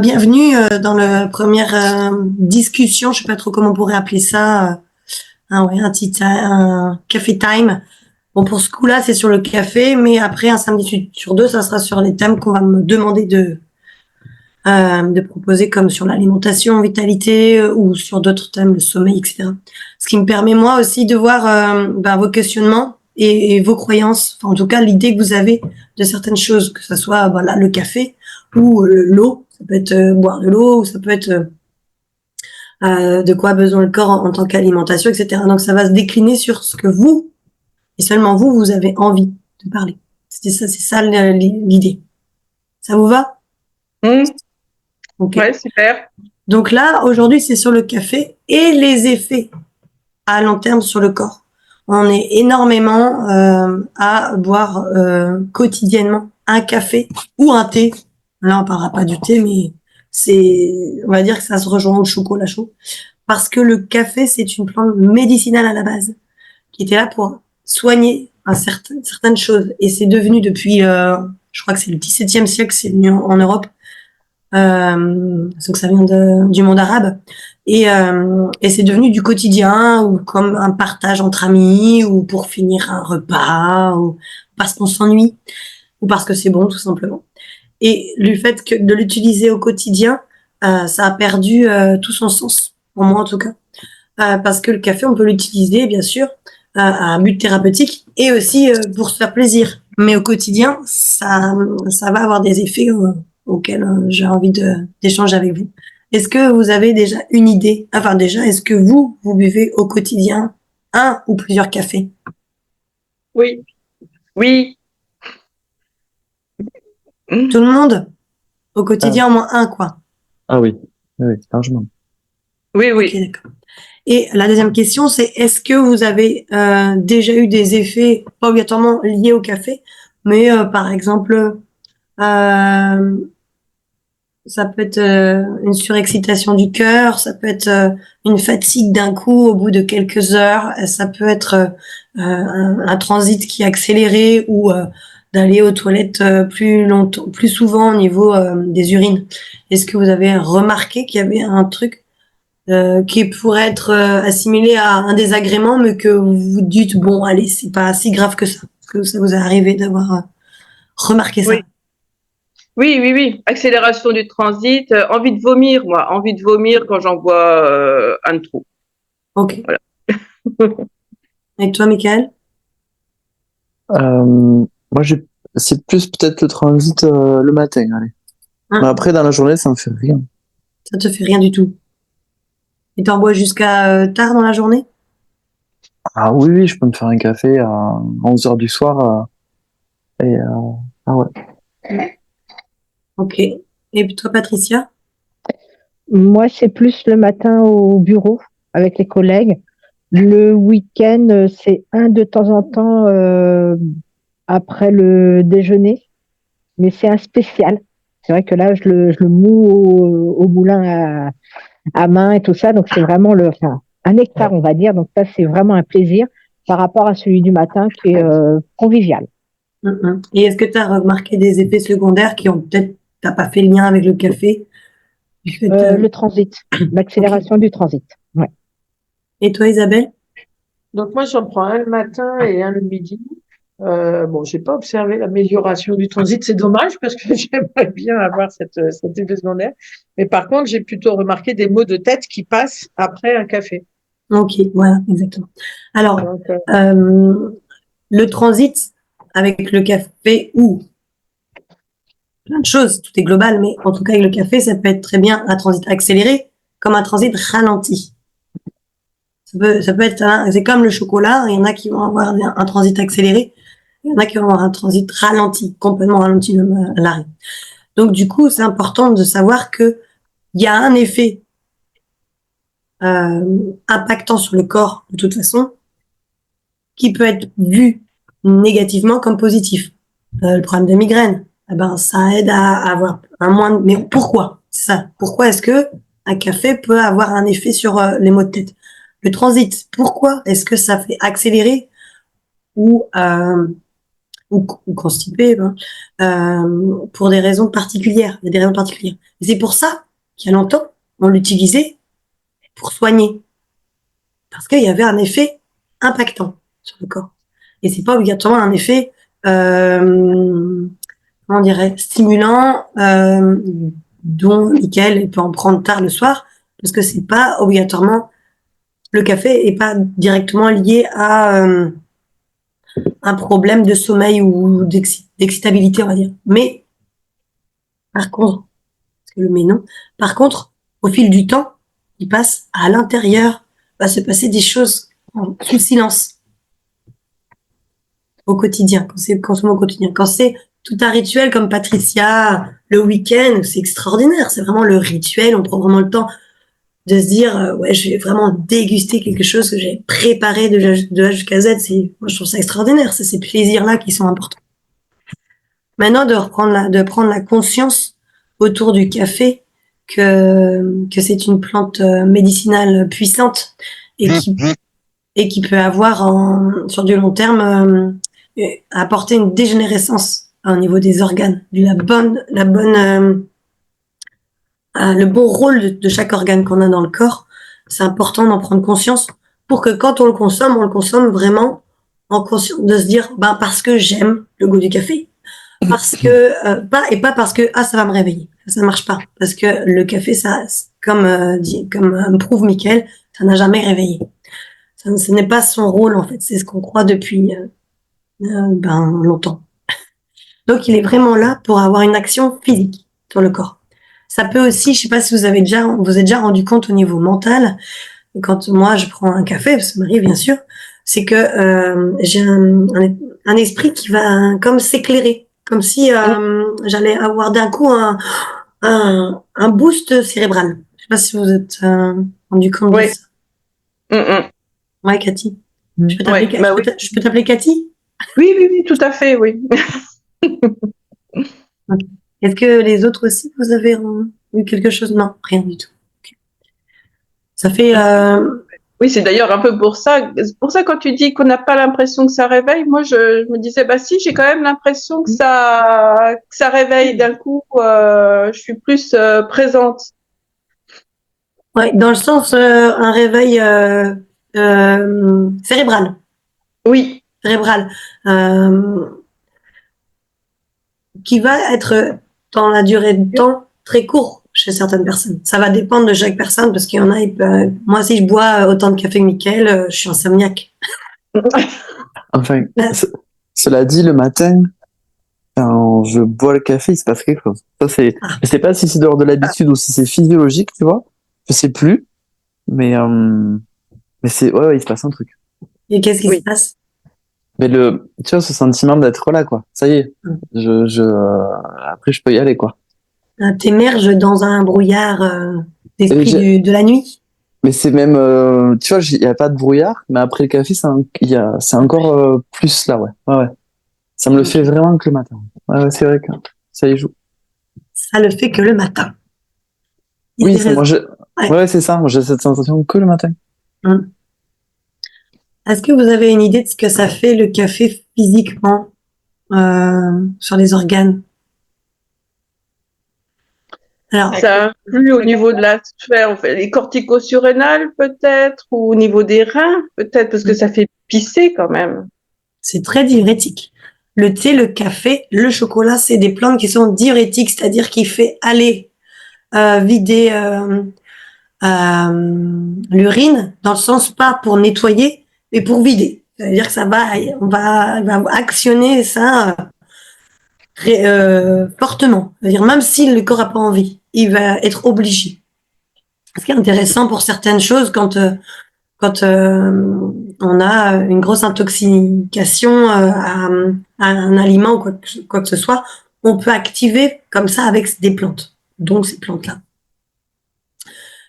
bienvenue dans la première discussion, je sais pas trop comment on pourrait appeler ça, un café time. Bon, pour ce coup-là, c'est sur le café, mais après, un samedi sur deux, ça sera sur les thèmes qu'on va me demander de proposer, comme sur l'alimentation, vitalité, ou sur d'autres thèmes, le sommeil, etc. Ce qui me permet, moi aussi, de voir vos questionnements et vos croyances, enfin, en tout cas, l'idée que vous avez de certaines choses, que ce soit là, le café ou l'eau. Ça peut être boire de l'eau, ou ça peut être de quoi a besoin le corps en tant qu'alimentation, etc. Donc, ça va se décliner sur ce que vous, et seulement vous, vous avez envie de parler. C'est ça l'idée. Ça vous va? Okay. Ouais, super. Donc là, aujourd'hui, c'est sur le café et les effets à long terme sur le corps. On est énormément à boire quotidiennement un café ou un thé. Là, on parlera pas du thé, mais on va dire que ça se rejoint au chocolat chaud. Parce que le café, c'est une plante médicinale à la base, qui était là pour soigner certaines choses. Et c'est devenu depuis, je crois que c'est le XVIIe siècle, c'est venu en Europe. Donc ça vient du monde arabe. Et c'est devenu du quotidien, ou comme un partage entre amis, ou pour finir un repas, ou parce qu'on s'ennuie, ou parce que c'est bon, tout simplement. Et le fait de l'utiliser au quotidien, ça a perdu tout son sens, pour moi en tout cas. Parce que le café, on peut l'utiliser, bien sûr, à un but thérapeutique, et aussi pour se faire plaisir. Mais au quotidien, ça va avoir des effets auxquels j'ai envie d'échanger avec vous. Est-ce que vous avez déjà une idée? Enfin, déjà, est-ce que vous buvez au quotidien un ou plusieurs cafés? Oui. Oui. Tout le monde? Au quotidien, au moins un, quoi. Ah oui, oui, largement. Oui, oui. Ok, d'accord. Et la deuxième question, c'est est-ce que vous avez déjà eu des effets, pas obligatoirement liés au café, mais par exemple, ça peut être une surexcitation du cœur, ça peut être une fatigue d'un coup au bout de quelques heures, ça peut être un transit qui est accéléré, ou d'aller aux toilettes plus longtemps, plus souvent au niveau des urines. Est-ce que vous avez remarqué qu'il y avait un truc qui pourrait être assimilé à un désagrément, mais que vous vous dites, bon, allez, c'est pas si grave que ça? Est-ce que ça vous est arrivé d'avoir remarqué ça? Oui. Oui, oui, oui. Accélération du transit, envie de vomir, moi. Envie de vomir quand j'en bois un de trop. Ok. Voilà. Et toi, Michael? Moi, c'est plus peut-être le transit le matin, allez. Mais après, dans la journée, ça me fait rien. Ça te fait rien du tout? Et t'en bois jusqu'à tard dans la journée? Ah oui, oui, je peux me faire un café à 11h du soir. Ah ouais. Ok. Et puis toi, Patricia? Moi, c'est plus le matin au bureau avec les collègues. Le week-end, c'est un de temps en temps après le déjeuner, mais c'est un spécial. C'est vrai que là, je le moue au moulin à main et tout ça, donc c'est vraiment un nectar, on va dire. Donc ça, c'est vraiment un plaisir par rapport à celui du matin qui est convivial. Et est-ce que tu as remarqué des effets secondaires qui ont peut-être, t'as pas fait le lien avec le café? Le transit, l'accélération du transit. Ouais. Et toi, Isabelle? Donc moi, j'en prends un le matin et un le midi. Bon, j'ai pas observé l'amélioration du transit, c'est dommage parce que j'aimerais bien avoir cet effet secondaire. Mais par contre, j'ai plutôt remarqué des maux de tête qui passent après un café. Ok, voilà, exactement. Alors, Donc, le transit avec le café, ou plein de choses, tout est global, mais en tout cas avec le café, ça peut être très bien un transit accéléré comme un transit ralenti. Ça peut être, c'est comme le chocolat, il y en a qui vont avoir un transit accéléré, il y en a qui vont avoir un transit ralenti, complètement ralenti même à l'arrêt. Donc du coup, c'est important de savoir que il y a un effet impactant sur le corps de toute façon, qui peut être vu négativement comme positif. Le problème de migraine, eh ben, ça aide à avoir un moins de... Mais pourquoi? C'est ça. Pourquoi est-ce que un café peut avoir un effet sur les maux de tête? Le transit, pourquoi est-ce que ça fait accélérer ou ou constipé, hein, pour des raisons particulières. Il y a des raisons particulières. Et c'est pour ça qu'il y a longtemps, on l'utilisait pour soigner. Parce qu'il y avait un effet impactant sur le corps. Et c'est pas obligatoirement un effet, comment on dirait, stimulant, dont Mickaël peut en prendre tard le soir, parce que c'est pas obligatoirement, le café est pas directement lié à un problème de sommeil ou d'excitabilité, on va dire. Mais par contre, parce que le mais non, par contre, au fil du temps, il passe à l'intérieur, va se passer des choses sous silence au quotidien, quand c'est consommé au quotidien. Quand c'est tout un rituel comme Patricia, le week-end, c'est extraordinaire. C'est vraiment le rituel. On prend vraiment le temps de se dire, ouais, je vais vraiment déguster quelque chose que j'ai préparé de A jusqu'à Z. Moi, je trouve ça extraordinaire. C'est ces plaisirs-là qui sont importants. Maintenant, de prendre la conscience autour du café que c'est une plante médicinale puissante et qui peut avoir sur du long terme apporter une dégénérescence au niveau des organes, le bon rôle de chaque organe qu'on a dans le corps. C'est important d'en prendre conscience pour que quand on le consomme vraiment en conscience de se dire, parce que j'aime le goût du café, parce que pas parce que ça va me réveiller, ça marche pas, parce que le café, ça, comme prouve Mickaël, ça n'a jamais réveillé. Ce n'est pas son rôle en fait, c'est ce qu'on croit depuis longtemps. Donc il est vraiment là pour avoir une action physique sur le corps. Ça peut aussi, je sais pas si vous êtes déjà rendu compte au niveau mental, quand moi je prends un café, ça m'arrive bien sûr, c'est que j'ai un esprit qui va comme s'éclairer, comme si j'allais avoir d'un coup un boost cérébral. Je sais pas si vous êtes rendu compte de ça. Ouais, Cathy. Je peux t'appeler Cathy? Oui, tout à fait, oui. Okay. Est-ce que les autres aussi, vous avez eu quelque chose? Non, rien du tout. Okay. Ça fait... Oui, c'est d'ailleurs un peu pour ça. C'est pour ça quand tu dis qu'on n'a pas l'impression que ça réveille, moi je me disais, si, j'ai quand même l'impression que ça réveille d'un coup. Je suis plus présente. Ouais, dans le sens un réveil cérébral. Oui. Cérébral. Qui va être dans la durée de temps très court chez certaines personnes. Ça va dépendre de chaque personne parce qu'il y en a, moi si je bois autant de café que Mickaël, je suis insomniaque. Enfin, cela dit, le matin, quand je bois le café, il se passe quelque chose. Ça, je sais pas si c'est dehors de l'habitude ou si c'est physiologique, tu vois. Je sais plus. Mais c'est, ouais, il se passe un truc. Et qu'est-ce qui se passe? Mais tu vois, ce sentiment d'être là, quoi. Ça y est. Après, je peux y aller, quoi. T'émerges dans un brouillard d'esprit de la nuit. Mais c'est même, tu vois, il n'y a pas de brouillard, mais après le café, c'est encore plus là, ouais. Ouais. Ça me le fait vraiment que le matin. Ouais, c'est vrai que ça y joue. Ça le fait que le matin. Oui, ouais, c'est ça. Moi, j'ai cette sensation que le matin. Est-ce que vous avez une idée de ce que ça fait le café physiquement sur les organes? Alors, ça influe au niveau de la sphère, les cortico-surrénales peut-être, ou au niveau des reins peut-être, parce que ça fait pisser quand même. C'est très diurétique. Le thé, le café, le chocolat, c'est des plantes qui sont diurétiques, c'est-à-dire qui fait aller vider l'urine, dans le sens pas pour nettoyer, mais pour vider. C'est-à-dire que on va actionner ça fortement. C'est-à-dire même si le corps n'a pas envie, il va être obligé. Ce qui est intéressant pour certaines choses quand on a une grosse intoxication à un aliment ou quoi que ce soit, on peut activer comme ça avec des plantes, donc ces plantes-là.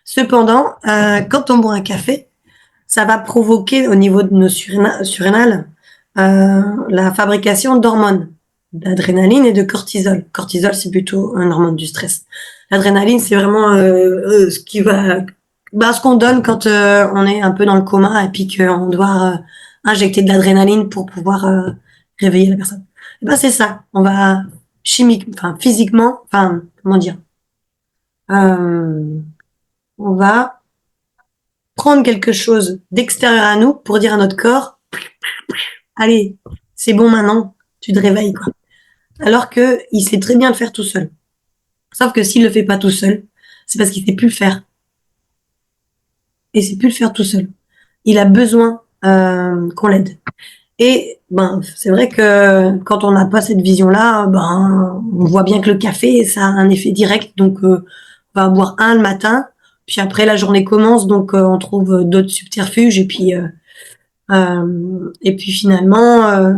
Cependant, quand on boit un café, ça va provoquer au niveau de nos surrénales la fabrication d'hormones, d'adrénaline et de cortisol. Cortisol, c'est plutôt une hormone du stress. L'adrénaline, c'est vraiment ce qu'on donne quand on est un peu dans le coma et puis qu'on doit injecter de l'adrénaline pour pouvoir réveiller la personne. Eh ben, c'est ça. On va physiquement, comment dire, on va prendre quelque chose d'extérieur à nous pour dire à notre corps, allez, c'est bon maintenant, tu te réveilles, quoi. Alors que il sait très bien le faire tout seul. Sauf que s'il le fait pas tout seul, c'est parce qu'il sait plus le faire. Et il sait plus le faire tout seul. Il a besoin qu'on l'aide. Et c'est vrai que quand on n'a pas cette vision-là, on voit bien que le café, ça a un effet direct. Donc, on va boire un le matin, puis après la journée commence, donc on trouve d'autres subterfuges. Et puis finalement,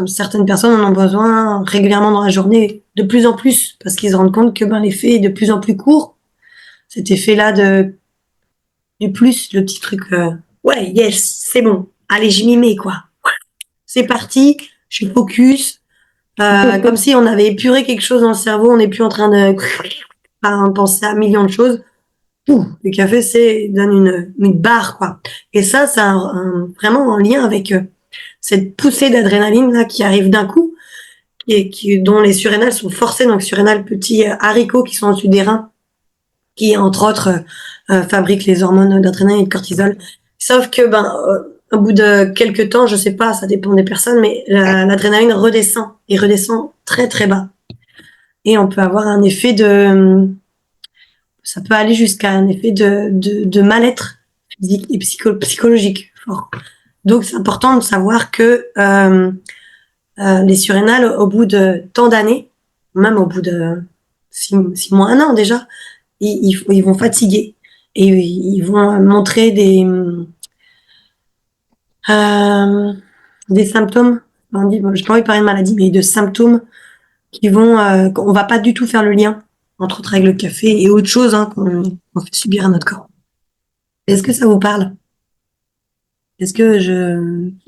certaines personnes en ont besoin régulièrement dans la journée, de plus en plus, parce qu'ils se rendent compte que l'effet est de plus en plus court. Cet effet-là du plus, le petit truc, ouais, yes, c'est bon, allez, je m'y mets, quoi. C'est parti, je suis focus, comme si on avait épuré quelque chose dans le cerveau, on n'est plus en train de penser à un million de choses. Le café, donne une barre, quoi. Et ça, c'est vraiment en lien avec cette poussée d'adrénaline là qui arrive d'un coup, dont les surrénales sont forcées, donc surrénales, petits haricots qui sont au-dessus des reins, qui entre autres fabriquent les hormones d'adrénaline et de cortisol. Sauf que au bout de quelques temps, je sais pas, ça dépend des personnes, mais l'adrénaline redescend et redescend très très bas. Et on peut avoir un effet ça peut aller jusqu'à un effet de mal-être physique et psychologique fort. Donc c'est important de savoir que les surrénales, au bout de tant d'années, même au bout de 6 mois, 1 an déjà, ils vont fatiguer et ils vont montrer des symptômes. On dit, j'ai pas envie de parler de maladie, mais de symptômes qui vont, on va pas du tout faire le lien entre autres avec le café et autre chose qu'on fait subir à notre corps. Est-ce que ça vous parle? Est-ce que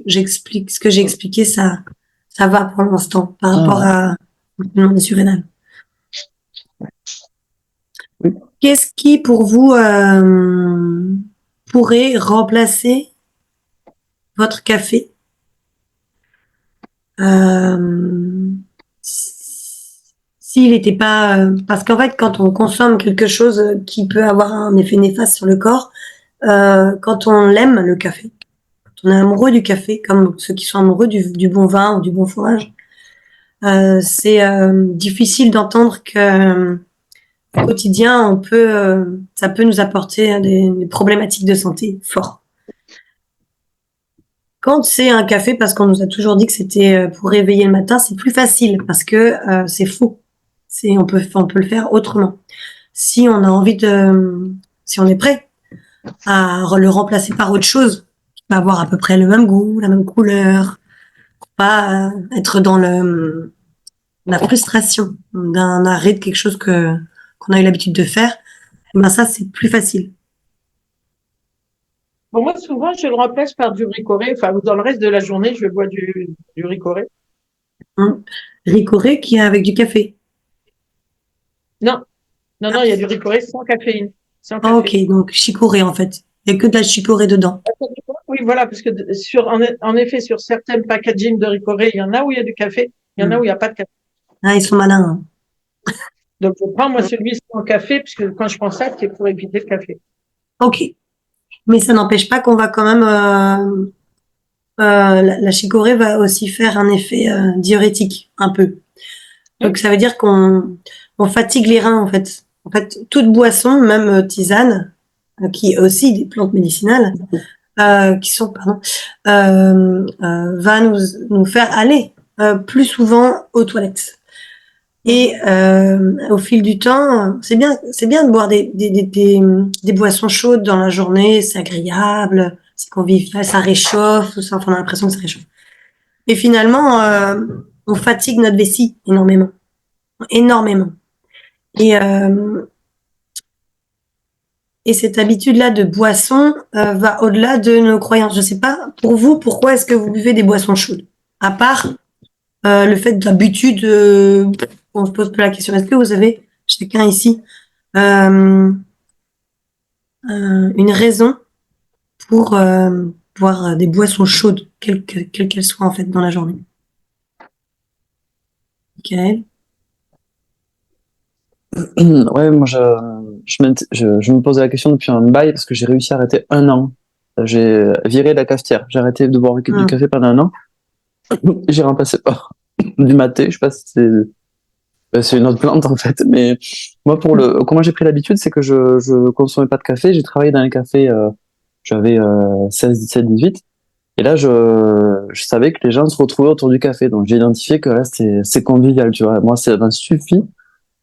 j'explique ce que j'ai expliqué, ça va pour l'instant par rapport à des surrénales? Oui. Qu'est-ce qui, pour vous, pourrait remplacer votre café s'il n'était pas... parce qu'en fait, quand on consomme quelque chose qui peut avoir un effet néfaste sur le corps, quand on l'aime, le café, quand on est amoureux du café, comme ceux qui sont amoureux du bon vin ou du bon fourrage, c'est difficile d'entendre que au quotidien, ça peut nous apporter des problématiques de santé fortes. Quand c'est un café, parce qu'on nous a toujours dit que c'était pour réveiller le matin, c'est plus facile parce que c'est faux. On peut le faire autrement. Si on a si on est prêt à le remplacer par autre chose, qui va avoir à peu près le même goût, la même couleur, pas être dans la frustration d'un arrêt de quelque chose qu'on a eu l'habitude de faire, ça c'est plus facile. Bon, moi, souvent, je le remplace par du ricoré. Enfin, dans le reste de la journée, je bois du ricoré. Ricoré qui est avec du café. Non, non, il y a du ricoré sans caféine. Ok, donc chicorée en fait. Il n'y a que de la chicorée dedans. Oui, voilà, parce que en effet, sur certains packaging de ricoré, il y en a où il y a du café, il y en a où il n'y a pas de café. Ah, ils sont malins. Donc, je prends moi celui sans café, puisque quand je prends ça, c'est pour éviter le café. Ok. Mais ça n'empêche pas qu'on va quand même... la chicorée va aussi faire un effet diurétique, un peu. Donc ça veut dire qu'on fatigue les reins en fait. En fait, toute boisson, même tisane, qui est aussi des plantes médicinales, qui sont va nous faire aller plus souvent aux toilettes. Et au fil du temps, c'est bien de boire des boissons chaudes dans la journée, c'est agréable, c'est convivial, ça réchauffe, tout ça, on a l'impression que ça réchauffe. Et finalement, on fatigue notre vessie énormément. Et cette habitude-là de boisson va au-delà de nos croyances. Je sais pas, pour vous, pourquoi est-ce que vous buvez des boissons chaudes? À part le fait d'habitude, on se pose pas la question. Est-ce que vous avez, chacun ici, une raison pour boire des boissons chaudes, quelles qu'elles soient en fait dans la journée? Michael? Ouais, moi, je me posais la question depuis un bail parce que j'ai réussi à arrêter 1 an. J'ai viré la cafetière. J'ai arrêté de boire du Hmm. café pendant 1 an. J'ai remplacé par du maté. Je sais pas si c'est une autre plante en fait. Mais moi, comment j'ai pris l'habitude, c'est que je consommais pas de café. J'ai travaillé dans les cafés, j'avais 16, 17, 18. Et là, je savais que les gens se retrouvaient autour du café. Donc, j'ai identifié que là, c'est convivial, tu vois. Moi, ça m'a suffi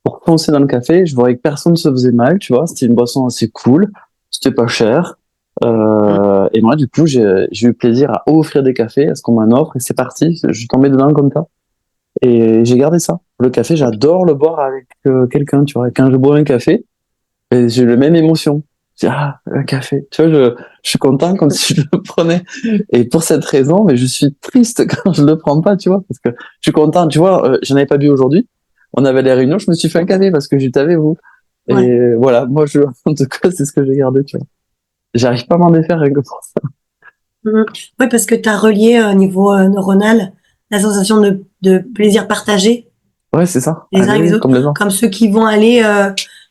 pour foncer dans le café. Je voyais que personne ne se faisait mal, tu vois. C'était une boisson assez cool. C'était pas cher. Et moi, du coup, j'ai eu plaisir à offrir des cafés, à ce qu'on m'en offre. Et c'est parti. Je suis tombé dedans comme ça. Et j'ai gardé ça. Le café, j'adore le boire avec quelqu'un, tu vois. Quand je bois un café, et j'ai la même émotion. Je dis, ah, un café. Tu vois, je suis content comme si je le prenais. Et pour cette raison, mais je suis triste quand je le prends pas, tu vois, parce que je suis content. Tu vois, j'en avais pas bu aujourd'hui. On avait les réunions, je me suis fait un café parce que j'étais avec vous. Ouais. Et voilà, moi, en tout cas, c'est ce que j'ai gardé, tu vois. J'arrive pas à m'en défaire rien que pour ça. Mhm. Oui, parce que tu as relié au niveau neuronal la sensation de plaisir partagé Ouais, c'est ça. les uns avec les Allez, autres, complètement. comme ceux qui vont aller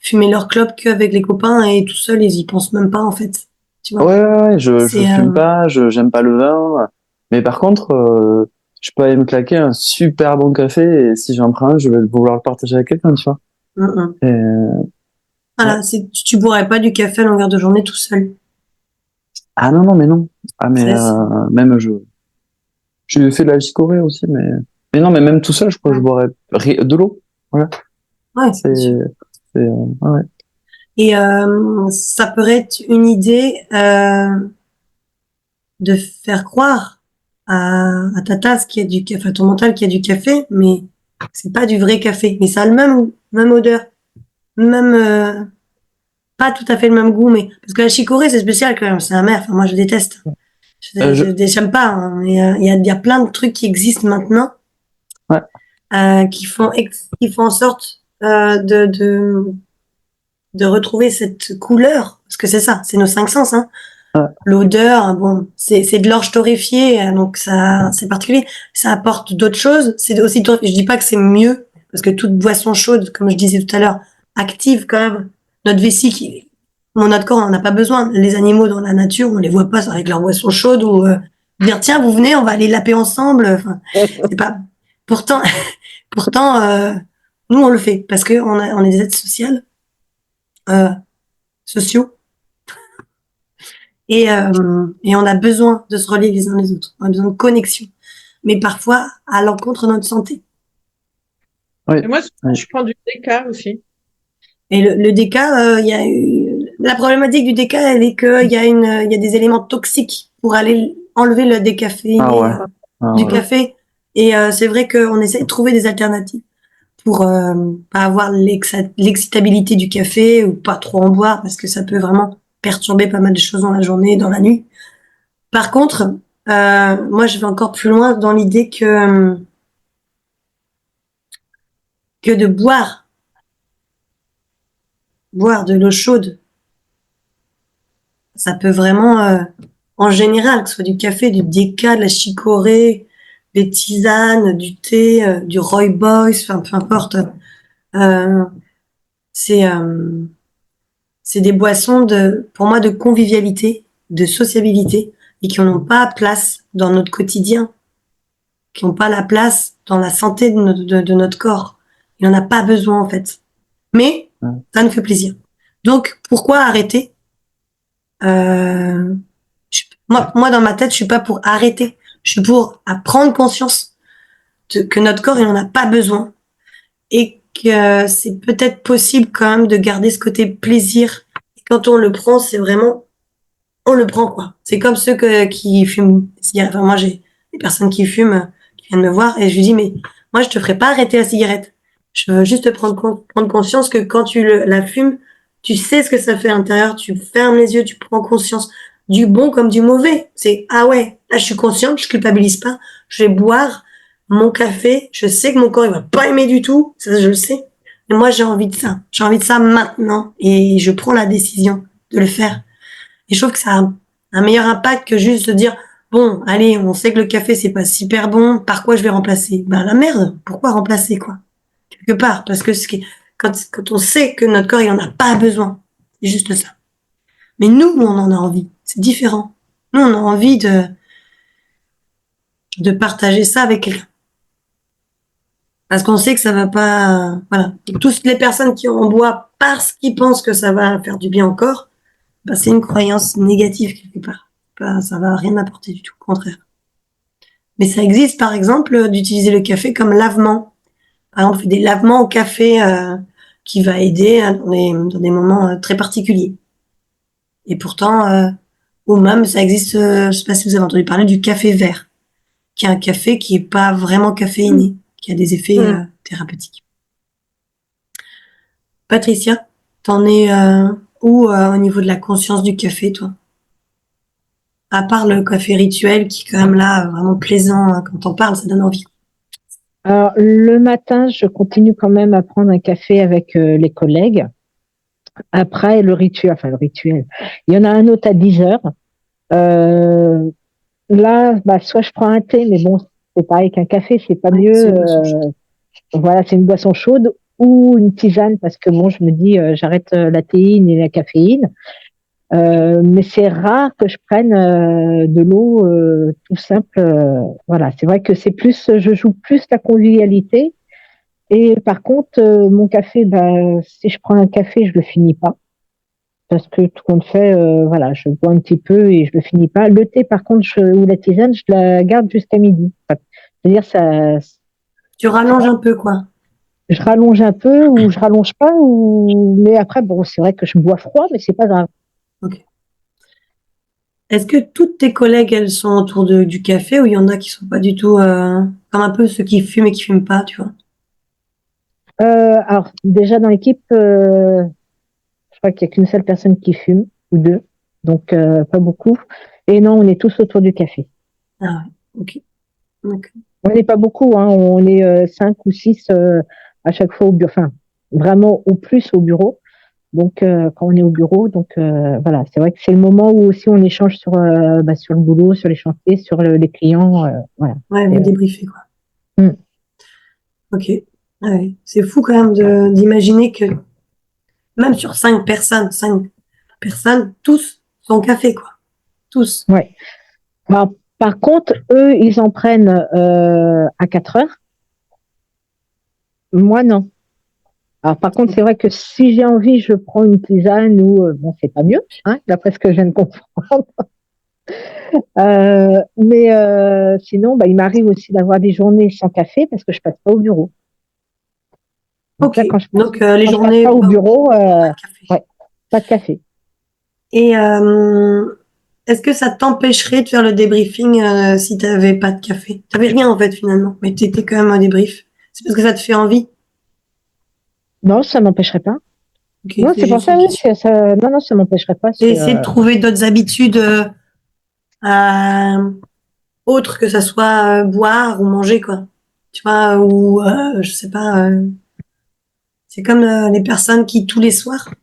fumer leur clope qu'avec les copains et tout seuls, ils y pensent même pas en fait. Tu vois, Ouais, je c'est fume pas, j'aime pas le vin. Mais par contre, je peux aller me claquer un super bon café et si j'en prends un, je vais vouloir le partager avec quelqu'un, tu vois. Mhm. Et, ouais. Voilà, tu boirais pas du café à longueur de journée tout seul. Ah non, non, mais non. Ah, mais C'est- même je fais de la chicorée aussi, mais non, mais même tout seul, je crois que je boirais de l'eau. Voilà. Ouais, C'est, bien sûr. ouais. Et ça pourrait être une idée de faire croire à ta tasse qu'il y a du café, à ton mental qu'il y a du café, mais c'est pas du vrai café. Mais ça a le même odeur, même pas tout à fait le même goût, mais parce que la chicorée c'est spécial quand même, c'est amer. Enfin, moi je déteste. Euh, je, J'aime pas. Hein, mais il y a plein de trucs qui existent maintenant ouais. qui font en sorte de retrouver cette couleur, parce que c'est ça, c'est nos cinq sens. Hein. Ouais. L'odeur, bon, c'est de l'orge torréfiée, donc ça, c'est particulier. Ça apporte d'autres choses. C'est aussi, je dis pas que c'est mieux, parce que toute boisson chaude, comme je disais tout à l'heure, active quand même notre vessie notre corps, on n'en a pas besoin. Les animaux dans la nature, on les voit pas avec leur boisson chaude ou dire tiens, vous venez, on va aller laper ensemble. Enfin, c'est pas. Pourtant, pourtant, nous on le fait parce que on est des êtres sociales, euh, sociaux. Et on a besoin de se relier les uns les autres. On a besoin de connexion. Mais parfois, à l'encontre de notre santé. Oui. Et moi, souvent, Oui. je prends du déca aussi. Et le déca, il y a la problématique du déca, elle est qu'il y a des éléments toxiques pour aller enlever le Ah décaféiné ouais. Ah du ouais. café. Et c'est vrai qu'on essaie de trouver des alternatives pour pas avoir l'excitabilité du café ou pas trop en boire parce que ça peut vraiment perturber pas mal de choses dans la journée, dans la nuit. Par contre, moi, je vais encore plus loin dans l'idée que de boire de l'eau chaude, ça peut vraiment, en général, que ce soit du café, du déca, de la chicorée, des tisanes, du thé, du rooibos, enfin peu importe. Euh, c'est c'est des boissons pour moi, de convivialité, de sociabilité, et qui n'ont pas place dans notre quotidien, qui n'ont pas la place dans la santé de notre corps. Il n'en a pas besoin en fait. Mais Ouais. ça nous fait plaisir. Donc pourquoi arrêter moi, dans ma tête, je suis pas pour arrêter. Je suis pour prendre conscience que notre corps, il en a pas besoin et que c'est peut-être possible quand même de garder ce côté plaisir. Et quand on le prend, c'est vraiment, on le prend quoi. C'est comme ceux qui fument des cigarettes. Enfin, moi, j'ai des personnes qui fument, qui viennent me voir et je lui dis, mais moi, je te ferai pas arrêter la cigarette. Je veux juste te prendre conscience que quand la fumes, tu sais ce que ça fait à l'intérieur, tu fermes les yeux, tu prends conscience du bon comme du mauvais. C'est, ah ouais, là, je suis consciente, je culpabilise pas, je vais boire mon café, je sais que mon corps, il va pas aimer du tout, ça, je le sais. Mais moi, j'ai envie de ça. J'ai envie de ça maintenant et je prends la décision de le faire. Et je trouve que ça a un meilleur impact que juste de dire, bon, allez, on sait que le café, c'est pas super bon. Par quoi je vais remplacer? Ben, la merde. Pourquoi remplacer, quoi? Quelque part. Parce que quand on sait que notre corps, il en a pas besoin. C'est juste ça. Mais nous, on en a envie. C'est différent. Nous, on a envie de partager ça avec quelqu'un. Parce qu'on sait que ça va pas, voilà. Donc, toutes les personnes qui en boivent parce qu'ils pensent que ça va faire du bien au corps, bah, c'est une croyance négative quelque part. Bah, ça va rien apporter du tout, au contraire. Mais ça existe, par exemple, d'utiliser le café comme lavement. Par exemple, des lavements au café qui va aider dans des moments très particuliers. Et pourtant, ou même, ça existe, je sais pas si vous avez entendu parler du café vert, qui est un café qui est pas vraiment caféiné, qui a des effets thérapeutiques. Patricia, t'en es où au niveau de la conscience du café, toi? À part le café rituel qui est quand même là, vraiment plaisant, hein, quand on parle, ça donne envie. Alors, le matin, je continue quand même à prendre un café avec les collègues. Après, le rituel. Il y en a un autre à 10 heures. Euh, Là, bah, soit je prends un thé, mais bon, c'est pareil qu'un café, c'est pas mieux. C'est une boisson chaude. Voilà, c'est une boisson chaude ou une tisane parce que bon, je me dis, j'arrête la théine et la caféine. Mais c'est rare que je prenne de l'eau tout simple. Voilà, c'est vrai que c'est plus, je joue plus la convivialité. Et par contre, mon café, bah, si je prends un café, je le finis pas parce que tout compte fait, voilà, je bois un petit peu et je le finis pas. Le thé, par contre, ou la tisane, je la garde jusqu'à midi. Enfin, c'est-à-dire ça, Tu rallonges un peu, quoi. je rallonge un peu ou je rallonge pas ou mais après bon, c'est vrai que je bois froid, mais c'est pas grave. Ok. Est-ce que toutes tes collègues, elles sont autour du café ou il y en a qui sont pas du tout, comme un peu ceux qui fument et qui fument pas, tu vois? Alors déjà dans l'équipe, je crois qu'il y a qu'une seule personne qui fume ou deux, donc pas beaucoup. Et non, on est tous autour du café. Ah ouais, ok. Ok. On n'est pas beaucoup, hein, on est cinq ou six à chaque fois au bureau, enfin vraiment au plus au bureau. Donc quand on est au bureau, donc voilà, c'est vrai que c'est le moment où aussi on échange sur bah, sur le boulot, sur les chantiers, sur les clients, voilà. Ouais, Et, vous débriefez, quoi. mm. Ok. Ah ouais. C'est fou quand même d'imaginer que même sur 5 personnes, tous sont au café, quoi. Tous. Ouais. Bah, par contre, eux, ils en prennent à 4 heures. Moi, non. Alors, par contre, c'est vrai que si j'ai envie, je prends une tisane ou, bon, c'est pas mieux, hein, d'après ce que je viens de comprendre. Mais sinon, bah, il m'arrive aussi d'avoir des journées sans café parce que je passe pas au bureau. Donc Ok. là, Donc, les quand je passe journées, pas au pas bureau, de café. ouais, pas de café. Et est-ce que ça t'empêcherait de faire le débriefing si t'avais pas de café? T'avais rien en fait finalement, mais t'étais quand même un débrief. C'est parce que ça te fait envie? Non, ça m'empêcherait pas. Ok, Non, c'est c'est pour juste ça, une oui, question. non, non, ça m'empêcherait pas. Et essayer de trouver d'autres habitudes euh, autres que ça soit boire ou manger quoi. Tu vois, ou je sais pas. C'est comme les personnes qui tous les soirs,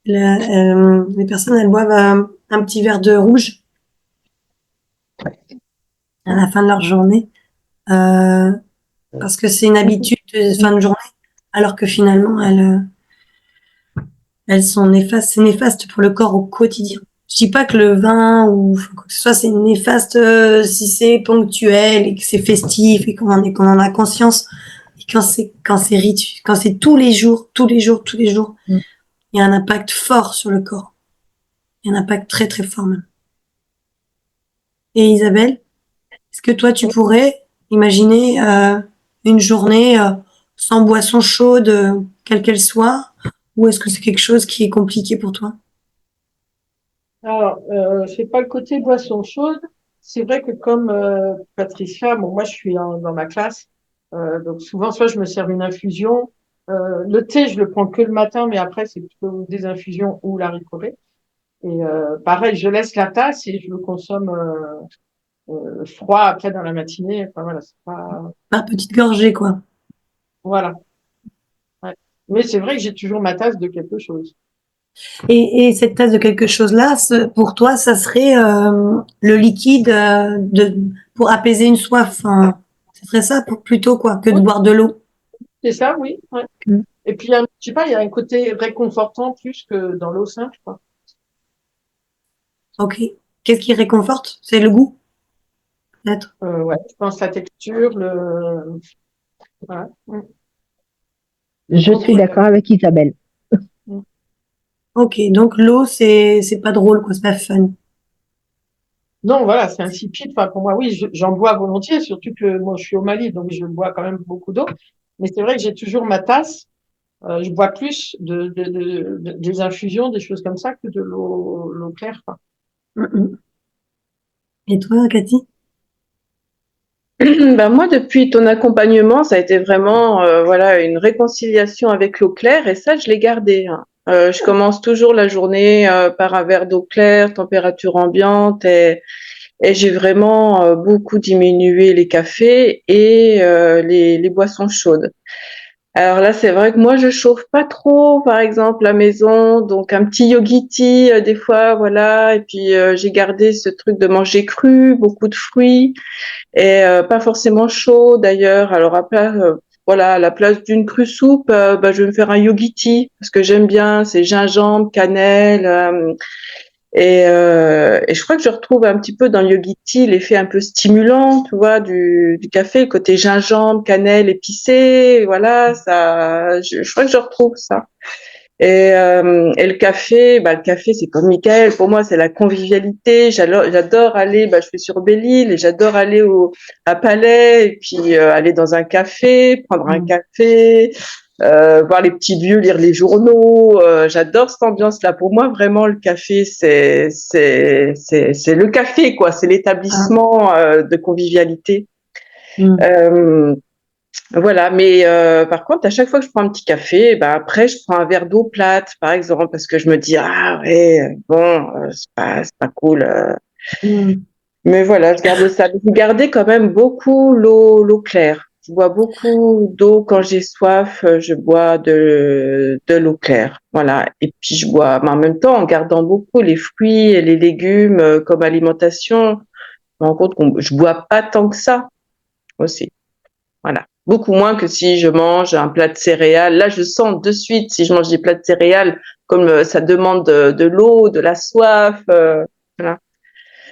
les personnes elles boivent un petit verre de rouge à la fin de leur journée. Euh, parce que c'est une habitude de fin de journée, alors que finalement, elles sont néfastes. C'est néfaste pour le corps au quotidien. Je dis pas que le vin ou quoi que ce soit, c'est néfaste si c'est ponctuel et que c'est festif et qu'on en a conscience. Et quand c'est tous les jours, tous les jours, tous les jours, Mm. il y a un impact fort sur le corps. Il y a un impact très, très fort même. Et Isabelle, est-ce que toi, tu pourrais imaginer une journée sans boisson chaude, quelle qu'elle soit, ou est-ce que c'est quelque chose qui est compliqué pour toi? Alors, c'est pas le côté boisson chaude. C'est vrai que comme Patricia, bon, moi je suis dans ma classe, donc souvent soit je me sers une infusion. Le thé, je le prends que le matin, mais après c'est plutôt des infusions ou la ricorée. Et pareil, je laisse la tasse et je le consomme froid après dans la matinée. Enfin voilà, c'est pas Par petite gorgée, quoi. voilà. Ouais. Mais c'est vrai que j'ai toujours ma tasse de quelque chose. Et cette tasse de quelque chose-là, pour toi, ça serait le liquide pour apaiser une soif. Hein. Ce serait ça plutôt quoi que de Oui, boire de l'eau. c'est ça, oui. Ouais. Mm. Et puis, je sais pas, il y a un côté réconfortant plus que dans l'eau simple, quoi. Ok. Qu'est-ce qui réconforte? C'est le goût, peut-être. Ouais, je pense la texture, voilà. Le Je goût suis qui d'accord avec Isabelle. Ok. Donc l'eau, c'est pas drôle, quoi. C'est pas fun. Non, voilà, c'est insipide. Enfin, pour moi, oui, j'en bois volontiers, surtout que moi, je suis au Mali, donc je bois quand même beaucoup d'eau. Mais c'est vrai que j'ai toujours ma tasse. Je bois plus des infusions, des choses comme ça, que de l'eau claire, quoi. Mm. Et toi, Cathy? Ben moi, depuis ton accompagnement, ça a été vraiment voilà une réconciliation avec l'eau claire et ça, je l'ai gardé. Hein. Je commence toujours la journée par un verre d'eau claire, température ambiante, et j'ai vraiment beaucoup diminué les cafés et les boissons chaudes. Alors là, c'est vrai que moi, je chauffe pas trop, par exemple, la maison, donc un petit yogiti des fois, voilà. Et puis j'ai gardé ce truc de manger cru, beaucoup de fruits et pas forcément chaud d'ailleurs. Alors voilà, à la place d'une crue soupe, bah, je vais me faire un yogiti parce que j'aime bien, c'est gingembre, cannelle. Et je crois que je retrouve un petit peu dans le yogiti l'effet un peu stimulant, tu vois, du café, le côté gingembre, cannelle, épicé, voilà, ça, je crois que je retrouve ça. Et le café, c'est comme Michael, pour moi, c'est la convivialité. J'adore aller, bah, je suis sur Belle-Île et j'adore aller à Palais et puis aller dans un café, prendre un café, voir les petits vieux lire les journaux. J'adore cette ambiance-là. Pour moi, vraiment, le café, c'est le café, quoi. C'est Ah. l'établissement de convivialité. Mm. Euh, voilà, mais par contre, à chaque fois que je prends un petit café, ben après, je prends un verre d'eau plate, par exemple, parce que je me dis, ah ouais, bon, c'est pas cool. Mm. Mais voilà, je garde ça. Je gardais quand même beaucoup l'eau claire. Je bois beaucoup d'eau quand j'ai soif. Je bois de l'eau claire. Voilà. Et puis je bois, mais en même temps, en gardant beaucoup les fruits et les légumes comme alimentation, je me rends compte que je bois pas tant que ça aussi. Voilà. Beaucoup moins que si je mange un plat de céréales. Là, je sens de suite si je mange des plats de céréales, comme ça demande de l'eau, de la soif. Voilà.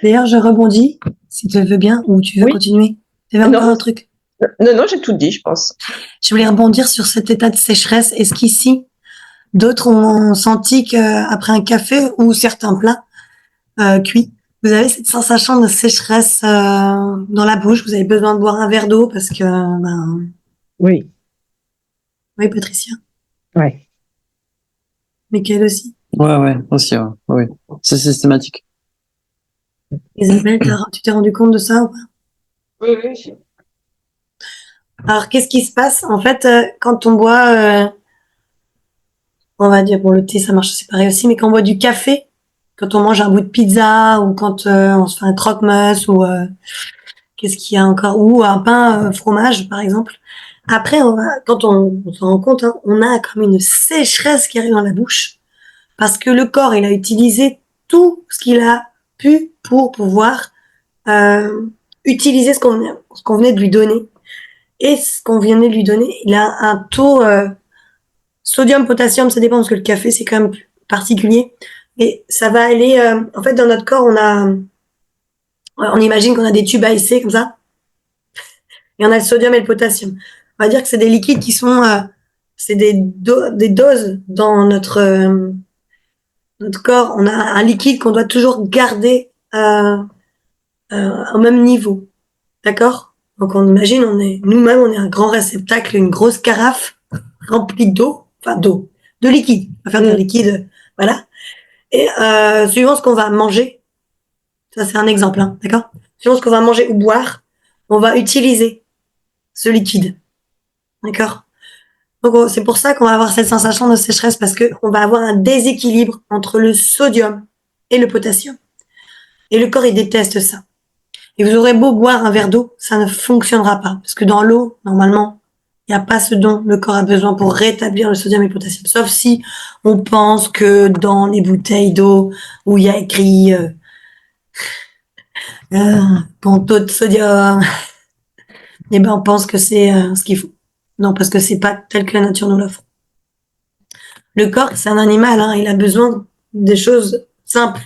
D'ailleurs, je rebondis, si tu veux bien, ou tu veux Oui. continuer. Tu avais Non, encore un truc. non, j'ai tout dit, je pense. Je voulais rebondir sur cet état de sécheresse. Est-ce qu'ici, d'autres ont senti qu'après un café ou certains plats cuits, vous avez cette sensation de sécheresse dans la bouche, vous avez besoin de boire un verre d'eau parce que, Oui, oui, Patricia, ouais. Mickaël aussi. Ouais, aussi, ouais. Ouais. C'est systématique. Isabelle, tu t'es rendu compte de ça ou pas? Oui, oui. Alors, qu'est-ce qui se passe? En fait, quand on boit, on va dire, bon, le thé, ça marche, c'est pareil aussi, mais quand on boit du café, quand on mange un bout de pizza ou quand on se fait un croque-monsieur ou qu'est-ce qu'il y a encore, ou un pain fromage, par exemple. Après, quand on s'en rend compte, hein, on a comme une sécheresse qui arrive dans la bouche parce que le corps, il a utilisé tout ce qu'il a pu pour pouvoir euh, utiliser ce qu'on venait de lui donner. Et ce qu'on venait de lui donner, il a un taux sodium, potassium, ça dépend parce que le café, c'est quand même particulier. Et ça va aller, en fait, dans notre corps, on imagine qu'on a des tubes à essai comme ça. Et on a le sodium et le potassium. On va dire que c'est des liquides qui sont, c'est des doses dans notre corps. On a un liquide qu'on doit toujours garder au même niveau. D'accord? Donc on imagine, nous-mêmes, on est un grand réceptacle, une grosse carafe remplie d'eau, enfin de liquide. On va faire de liquide, voilà. Et suivant ce qu'on va manger, ça c'est un exemple, hein, d'accord? Suivant ce qu'on va manger ou boire, on va utiliser ce liquide, d'accord? Donc c'est pour ça qu'on va avoir cette sensation de sécheresse parce que on va avoir un déséquilibre entre le sodium et le potassium. Et le corps il déteste ça. Et vous aurez beau boire un verre d'eau, ça ne fonctionnera pas parce que dans l'eau normalement Il n'y a pas ce dont le corps a besoin pour rétablir le sodium et le potassium. Sauf si on pense que dans les bouteilles d'eau où il y a écrit ton taux de sodium, eh ben on pense que c'est ce qu'il faut. Non, parce que c'est pas tel que la nature nous l'offre. Le corps, c'est un animal, hein, il a besoin des choses simples,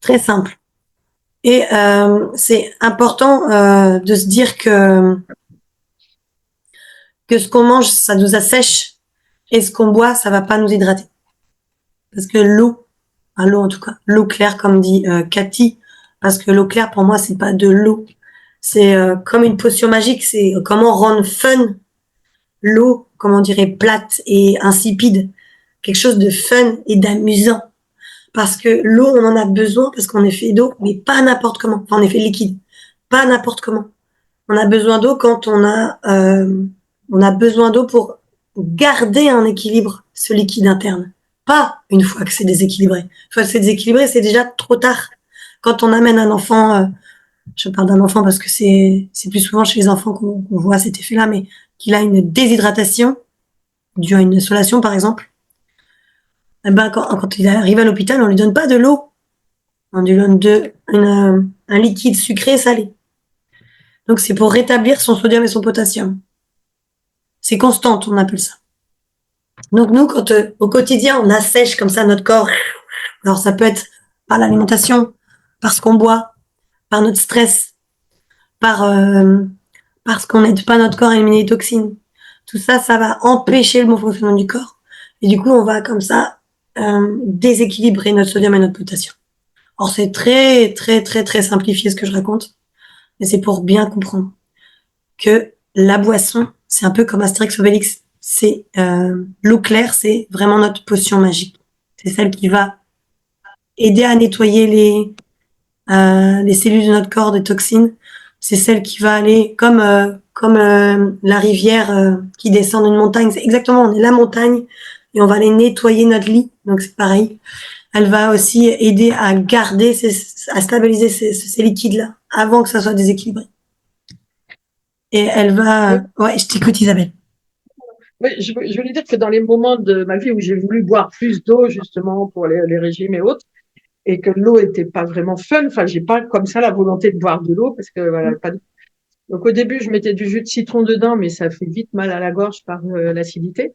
très simples. Et c'est important de se dire que ce qu'on mange, ça nous assèche, et ce qu'on boit, ça va pas nous hydrater. Parce que l'eau en tout cas, l'eau claire, comme dit Cathy, parce que l'eau claire, pour moi, c'est pas de l'eau. C'est comme une potion magique, c'est comment rendre fun l'eau, comment on dirait, plate et insipide. Quelque chose de fun et d'amusant. Parce que l'eau, on en a besoin parce qu'on est fait d'eau, mais pas n'importe comment. Enfin, on est fait liquide. Pas n'importe comment. On a besoin d'eau quand on a besoin d'eau pour garder un équilibre, ce liquide interne. Pas une fois que c'est déséquilibré. Une fois que c'est déséquilibré, c'est déjà trop tard. Quand on amène un enfant, je parle d'un enfant parce que c'est plus souvent chez les enfants qu'on voit cet effet-là, mais qu'il a une déshydratation due à une insolation, par exemple, eh ben, quand il arrive à l'hôpital, on lui donne pas de l'eau. On lui donne un liquide sucré salé. Donc, c'est pour rétablir son sodium et son potassium. C'est constante, on appelle ça. Donc, nous, quand au quotidien, on assèche comme ça notre corps, alors ça peut être par l'alimentation, par ce qu'on boit, par notre stress, parce qu'on n'aide pas notre corps à éliminer les toxines. Tout ça, ça va empêcher le bon fonctionnement du corps. Et du coup, on va comme ça déséquilibrer notre sodium et notre potassium. Or, c'est très, très, très, très simplifié ce que je raconte, mais c'est pour bien comprendre que la boisson, c'est un peu comme Astérix Obélix. C'est l'eau claire, c'est vraiment notre potion magique. C'est celle qui va aider à nettoyer les cellules de notre corps des toxines. C'est celle qui va aller comme la rivière qui descend d'une montagne. C'est exactement, on est la montagne et on va aller nettoyer notre lit. Donc c'est pareil. Elle va aussi aider à garder, à stabiliser ces liquides-là avant que ça soit déséquilibré. Et elle va... Ouais, je t'écoute Isabelle. Oui, je voulais dire que dans les moments de ma vie où j'ai voulu boire plus d'eau, justement, pour les régimes et autres, et que l'eau était pas vraiment fun, enfin, j'ai pas comme ça la volonté de boire de l'eau, parce que voilà, pas de... Donc au début, je mettais du jus de citron dedans, mais ça fait vite mal à la gorge par l'acidité.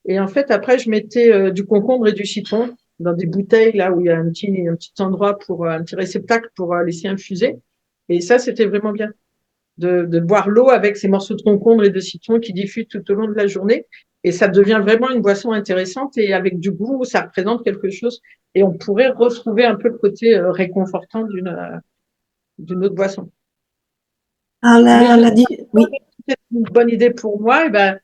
Et en fait, après, je mettais du concombre et du citron dans des bouteilles, là où il y a un petit endroit pour un petit réceptacle pour laisser infuser. Et ça, c'était vraiment bien de boire l'eau avec ces morceaux de concombre et de citron qui diffusent tout au long de la journée. Et ça devient vraiment une boisson intéressante et avec du goût, ça représente quelque chose. Et on pourrait retrouver un peu le côté réconfortant d'une autre boisson. Elle a dit, oui. C'est une bonne idée pour moi. Et ben,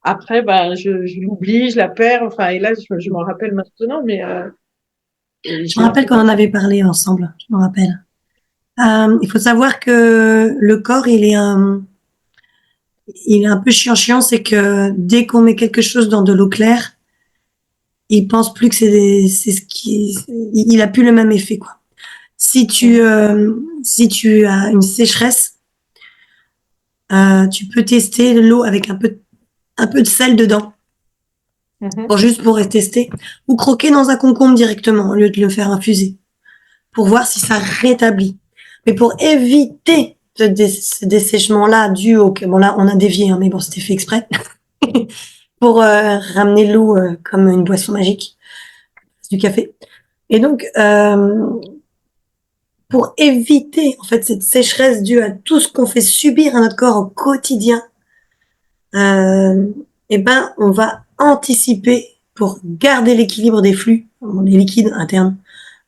après, ben, je l'oublie, je la perds. Enfin, et là, je m'en rappelle maintenant, mais Je me rappelle qu'on en avait parlé ensemble. Je me rappelle. Il faut savoir que le corps, il est un peu chiant, c'est que dès qu'on met quelque chose dans de l'eau claire, il pense plus que c'est ce qui, il a plus le même effet, quoi. Si tu as une sécheresse, tu peux tester l'eau avec un peu de sel dedans, pour tester, ou croquer dans un concombre directement au lieu de le faire infuser, pour voir si ça rétablit. Mais pour éviter ce dessèchement-là dû au... Bon là, on a dévié, hein, mais bon, c'était fait exprès. Pour ramener l'eau comme une boisson magique, du café. Et donc, pour éviter en fait cette sécheresse due à tout ce qu'on fait subir à notre corps au quotidien, eh ben, on va anticiper pour garder l'équilibre des flux, les liquides internes,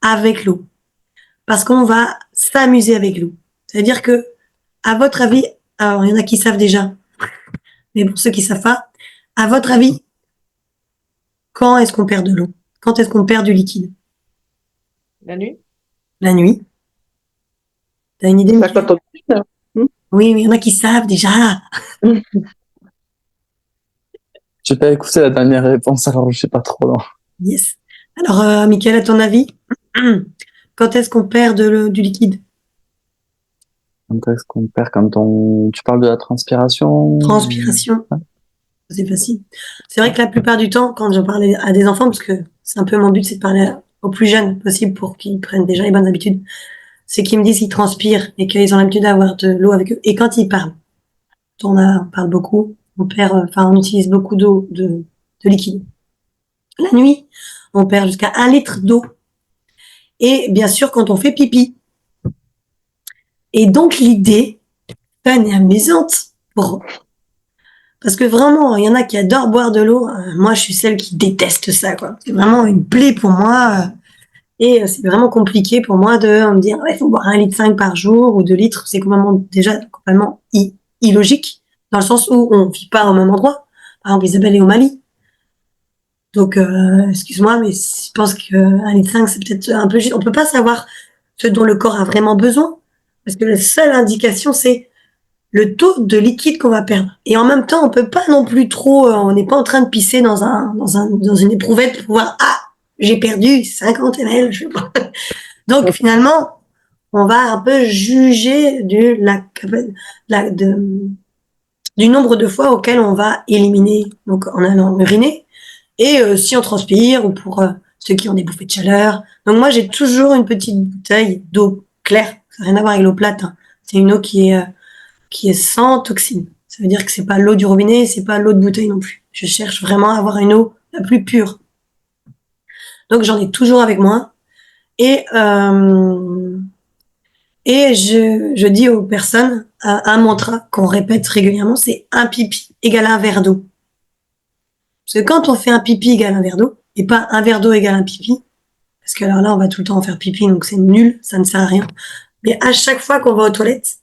avec l'eau. Parce qu'on va s'amuser avec l'eau. C'est-à-dire que, à votre avis, alors il y en a qui savent déjà, mais pour ceux qui savent pas, à votre avis, quand est-ce qu'on perd de l'eau? Quand est-ce qu'on perd du liquide? La nuit? La nuit. T'as une idée? Ça, quand on... Oui, mais il y en a qui savent déjà. J'ai pas écouté la dernière réponse, alors je sais pas trop. Non. Yes. Alors, Mickaël, à ton avis, quand est-ce qu'on perd du liquide? Quand est-ce qu'on perd tu parles de la transpiration? Transpiration. Ouais. c'est facile. C'est vrai que la plupart du temps, quand je parle à des enfants, parce que c'est un peu mon but, c'est de parler aux plus jeunes possible pour qu'ils prennent déjà les bonnes habitudes, c'est qu'ils me disent qu'ils transpirent et qu'ils ont l'habitude d'avoir de l'eau avec eux. Et quand ils parlent, on parle beaucoup, on utilise beaucoup de liquide. La nuit, on perd jusqu'à 1 litre d'eau. Et bien sûr, quand on fait pipi. Et donc, l'idée, fun et amusante, parce que vraiment, il y en a qui adorent boire de l'eau. Moi, je suis celle qui déteste ça, quoi. C'est vraiment une plaie pour moi. Et c'est vraiment compliqué pour moi de me dire, ouais, il faut boire 1,5 litre par jour ou 2 litres. C'est déjà complètement illogique, dans le sens où on vit pas au même endroit. Par exemple, Isabelle est au Mali. Donc, excuse-moi, mais je pense que 1,5 litre, c'est peut-être un peu juste. On peut pas savoir ce dont le corps a vraiment besoin. Parce que la seule indication, c'est le taux de liquide qu'on va perdre. Et en même temps, on peut pas non plus trop, on n'est pas en train de pisser dans une éprouvette pour voir, ah, j'ai perdu 50 ml, je sais pas. Donc, finalement, on va un peu juger du nombre de fois auquel on va éliminer, donc en allant uriner, et si on transpire, ou pour ceux qui ont des bouffées de chaleur. Donc moi, j'ai toujours une petite bouteille d'eau claire, ça n'a rien à voir avec l'eau plate, hein. C'est une eau qui est sans toxine. Ça veut dire que c'est pas l'eau du robinet, c'est pas l'eau de bouteille non plus. Je cherche vraiment à avoir une eau la plus pure. Donc j'en ai toujours avec moi. Et je dis aux personnes un mantra qu'on répète régulièrement, c'est un pipi égale un verre d'eau. Parce que quand on fait un pipi égale un verre d'eau, et pas un verre d'eau égale un pipi, parce que alors là, on va tout le temps en faire pipi, donc c'est nul, ça ne sert à rien. Mais à chaque fois qu'on va aux toilettes,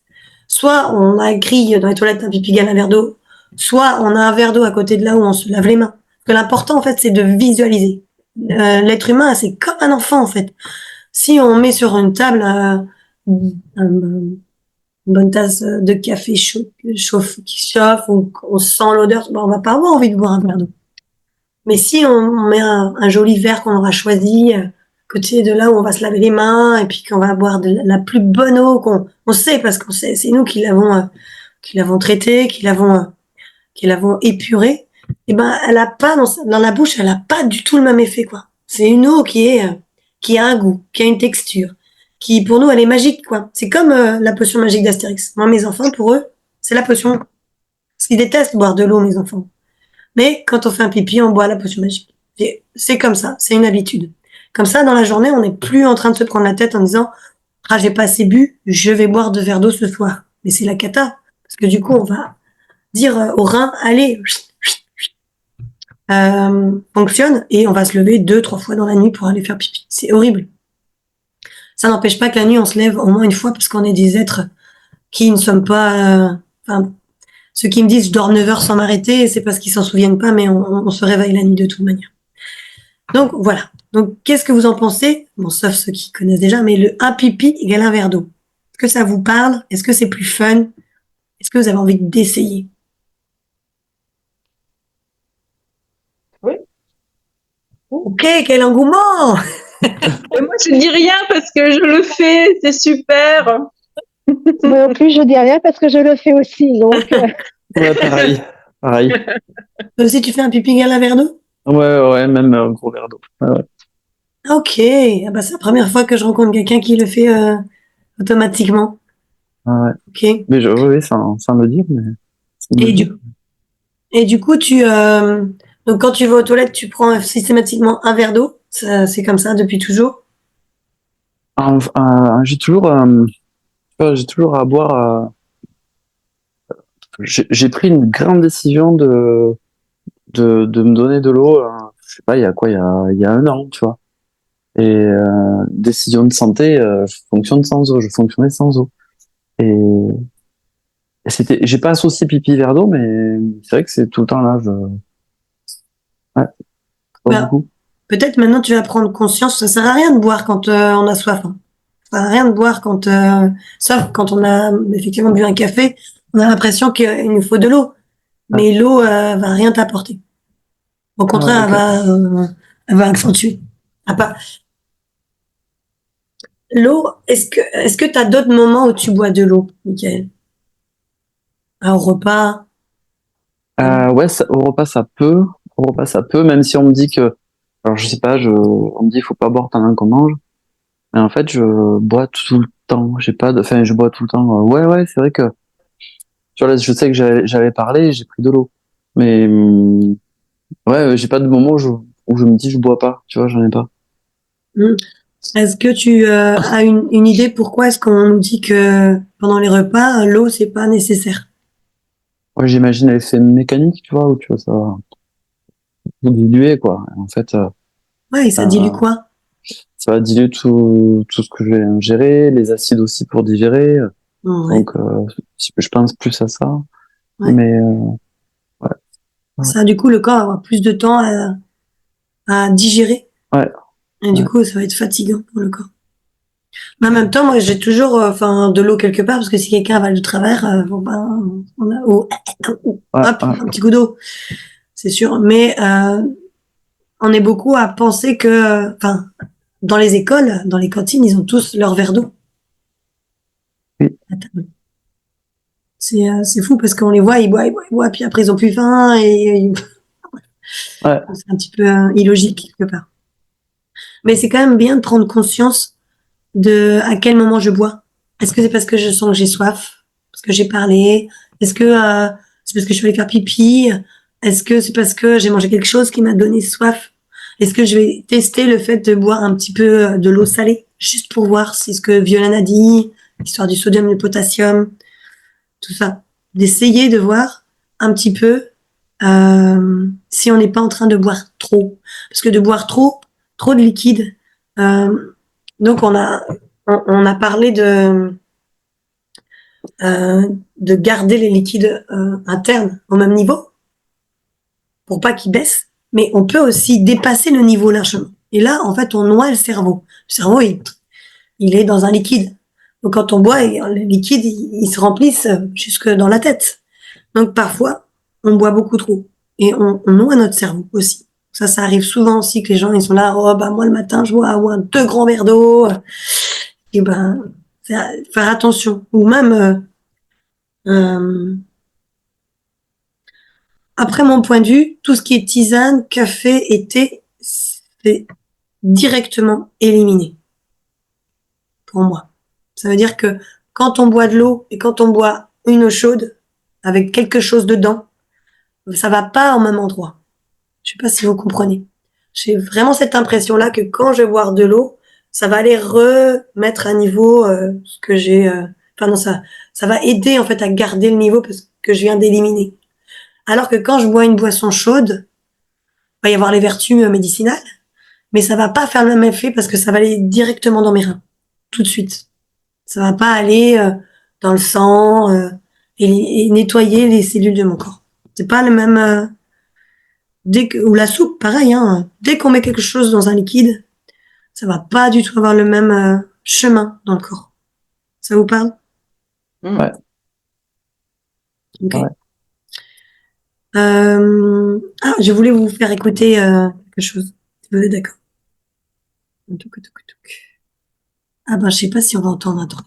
soit on a écrit dans les toilettes un pipi égale un verre d'eau, soit on a un verre d'eau à côté de là où on se lave les mains. Parce que l'important, en fait, c'est de visualiser. L'être humain, c'est comme un enfant, en fait. Si on met sur une table une bonne tasse de café chaud, qui chauffe, ou on sent l'odeur, on va pas avoir envie de boire un verre d'eau. Mais si on met un joli verre qu'on aura choisi, côté de là où on va se laver les mains, et puis qu'on va boire de la plus bonne eau on sait, parce qu'on sait, c'est nous qui l'avons traité, qui l'avons épuré, et ben, elle a pas, dans la bouche, elle a pas du tout le même effet, quoi. C'est une eau qui a un goût, qui a une texture, qui, pour nous, elle est magique, quoi. C'est comme la potion magique d'Astérix. Moi, mes enfants, pour eux, c'est la potion. Parce qu'ils détestent boire de l'eau, mes enfants. Mais quand on fait un pipi, on boit la potion magique. C'est comme ça, c'est une habitude. Comme ça, dans la journée, on n'est plus en train de se prendre la tête en disant, ah, j'ai pas assez bu, je vais boire 2 verres d'eau ce soir. Mais c'est la cata. Parce que du coup, on va dire au rein, allez, fonctionne, et on va se lever 2-3 fois dans la nuit pour aller faire pipi. C'est horrible. Ça n'empêche pas que la nuit, on se lève au moins une fois, parce qu'on est des êtres qui ne sommes pas, ceux qui me disent je dors 9 heures sans m'arrêter, c'est parce qu'ils s'en souviennent pas, mais on se réveille la nuit de toute manière. Donc voilà. Donc qu'est-ce que vous en pensez? Bon, sauf ceux qui connaissent déjà, mais le un pipi égale un verre d'eau. Est-ce que ça vous parle? Est-ce que c'est plus fun? Est-ce que vous avez envie d'essayer? Oui. Ok, quel engouement! Et moi, je dis rien parce que je le fais, c'est super. Moi non plus, je dis rien parce que je le fais aussi. Donc, Ouais, pareil. Pareil. Toi aussi, tu fais un pipi égale un verre d'eau? Ouais, même un gros verre d'eau. Ouais. Ok, ah bah, c'est la première fois que je rencontre quelqu'un qui le fait automatiquement. Ouais. Ok. Mais oui, sans le dire, mais. Et du coup, donc quand tu vas aux toilettes, tu prends systématiquement un verre d'eau. C'est comme ça depuis toujours. J'ai toujours, j'ai toujours à boire. J'ai pris une grande décision de me donner de l'eau. Je sais pas, il y a quoi, il y a 1 an, tu vois. Et décision de santé, je fonctionne sans eau, je fonctionnais sans eau. Et j'ai pas associé pipi verre d'eau, mais c'est vrai que c'est tout le temps là. Ouais, pas Bah, beaucoup. peut-être maintenant tu vas prendre conscience. Ça sert à rien de boire quand on a soif, hein. Ça sert à rien de boire sauf quand on a effectivement bu un café, on a l'impression qu'il nous faut de l'eau. Mais l'eau va rien t'apporter. Au contraire, Ok. elle va accentuer. Ah, pas. L'eau, est-ce que tu as d'autres moments où tu bois de l'eau, Michael? Au repas? Ouais, au repas, ça peut. Au repas, ça peut, même si on me dit que, alors je sais pas, on me dit il faut pas boire pendant qu'on mange. Mais en fait, je bois tout le temps. Enfin, je bois tout le temps. Ouais, ouais, c'est vrai que, tu vois, là, je sais que j'avais parlé, j'ai pris de l'eau. Mais, ouais, j'ai pas de moment où je me dis je bois pas. Tu vois, j'en ai pas. Mm. Est-ce que tu as une idée pourquoi est-ce qu'on nous dit que pendant les repas, l'eau, c'est pas nécessaire? Ouais, j'imagine l'effet mécanique, tu vois, où tu vois ça diluer, quoi. En fait, Ouais, et ça dilue euh, quoi? ça va diluer tout ce que je vais ingérer, les acides aussi pour digérer. Ouais, Donc, je pense plus à ça. ouais. Mais, ouais, ouais. Ça, du coup, le corps va avoir plus de temps à digérer. Ouais, Et du ouais. coup, ça va être fatigant pour le corps. Mais en même temps, moi, j'ai toujours, enfin, de l'eau quelque part, parce que si quelqu'un avale de travers, bon, ben, on a, hop, Ouais, ouais. un petit coup d'eau, c'est sûr. Mais on est beaucoup à penser que, enfin, dans les écoles, dans les cantines, ils ont tous leur verre d'eau Oui, à table. C'est fou parce qu'on les voit, ils boivent, puis après ils ont plus faim et ouais, c'est un petit peu illogique quelque part. Mais c'est quand même bien de prendre conscience de à quel moment je bois. Est-ce que c'est parce que je sens que j'ai soif, parce que j'ai parlé? Est-ce que c'est parce que je suis allée faire pipi? Est-ce que c'est parce que j'ai mangé quelque chose qui m'a donné soif? Est-ce que je vais tester le fait de boire un petit peu de l'eau salée, juste pour voir si ce que Violaine a dit, l'histoire du sodium, le potassium, tout ça. D'essayer de voir un petit peu si on n'est pas en train de boire trop. Parce que de boire trop de liquide, donc on a parlé de garder les liquides internes au même niveau pour pas qu'ils baissent, mais on peut aussi dépasser le niveau largement. Et là, en fait, on noie le cerveau. Le cerveau, il est dans un liquide. Donc quand on boit, le liquide, il se remplisse jusque dans la tête. Donc parfois, on boit beaucoup trop et on noie notre cerveau aussi. Ça arrive souvent aussi que les gens ils sont là, oh bah moi le matin je bois au moins 2 grands verres d'eau. Et ben faire attention. Ou même euh, après mon point de vue, tout ce qui est tisane, café et thé, c'est directement éliminé pour moi. Ça veut dire que quand on boit de l'eau et quand on boit une eau chaude avec quelque chose dedans, ça va pas au même endroit. Je sais pas si vous comprenez. J'ai vraiment cette impression-là que quand je vais boire de l'eau, ça va aller remettre à niveau ce que j'ai. Enfin non, ça va aider en fait à garder le niveau parce que je viens d'éliminer. Alors que quand je bois une boisson chaude, il va y avoir les vertus médicinales, mais ça va pas faire le même effet parce que ça va aller directement dans mes reins tout de suite. Ça va pas aller dans le sang et nettoyer les cellules de mon corps. C'est pas le même. Ou la soupe, pareil, hein. Dès qu'on met quelque chose dans un liquide, ça va pas du tout avoir le même chemin dans le corps. Ça vous parle? Mm. ouais, Ok. ouais. Je voulais vous faire écouter quelque chose. Si vous êtes d'accord. Touc, touc, touc. Ah ben, je sais pas si on va entendre. Attendez.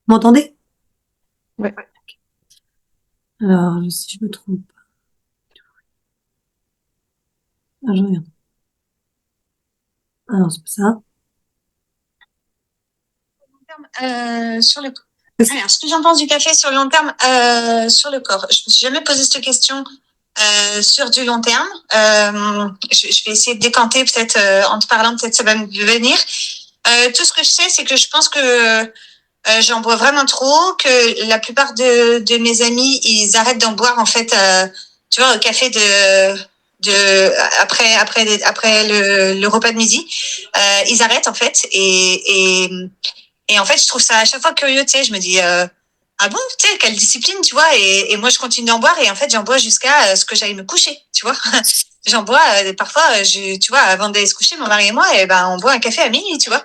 Vous m'entendez? Ouais. Alors, si je me trompe pas. Ah, je regarde. Ah non, c'est pas ça. Sur le Alors, ce que j'en pense du café sur le long terme sur le corps. Je me suis jamais posé cette question sur du long terme. Je vais essayer de décanter peut-être en te parlant, peut-être ça va me venir. Tout ce que je sais, c'est que je pense que j'en bois vraiment trop, que la plupart de mes amis, ils arrêtent d'en boire en fait. Tu vois, au café après le repas de midi, ils arrêtent en fait et en fait, je trouve ça à chaque fois curieux, tu sais, je me dis, ah bon, tu sais, quelle discipline, tu vois, et moi, je continue d'en boire, et en fait, j'en bois jusqu'à ce que j'aille me coucher, tu vois. J'en bois, parfois, tu vois, avant d'aller se coucher, mon mari et moi, et ben, on boit un café à minuit, tu vois.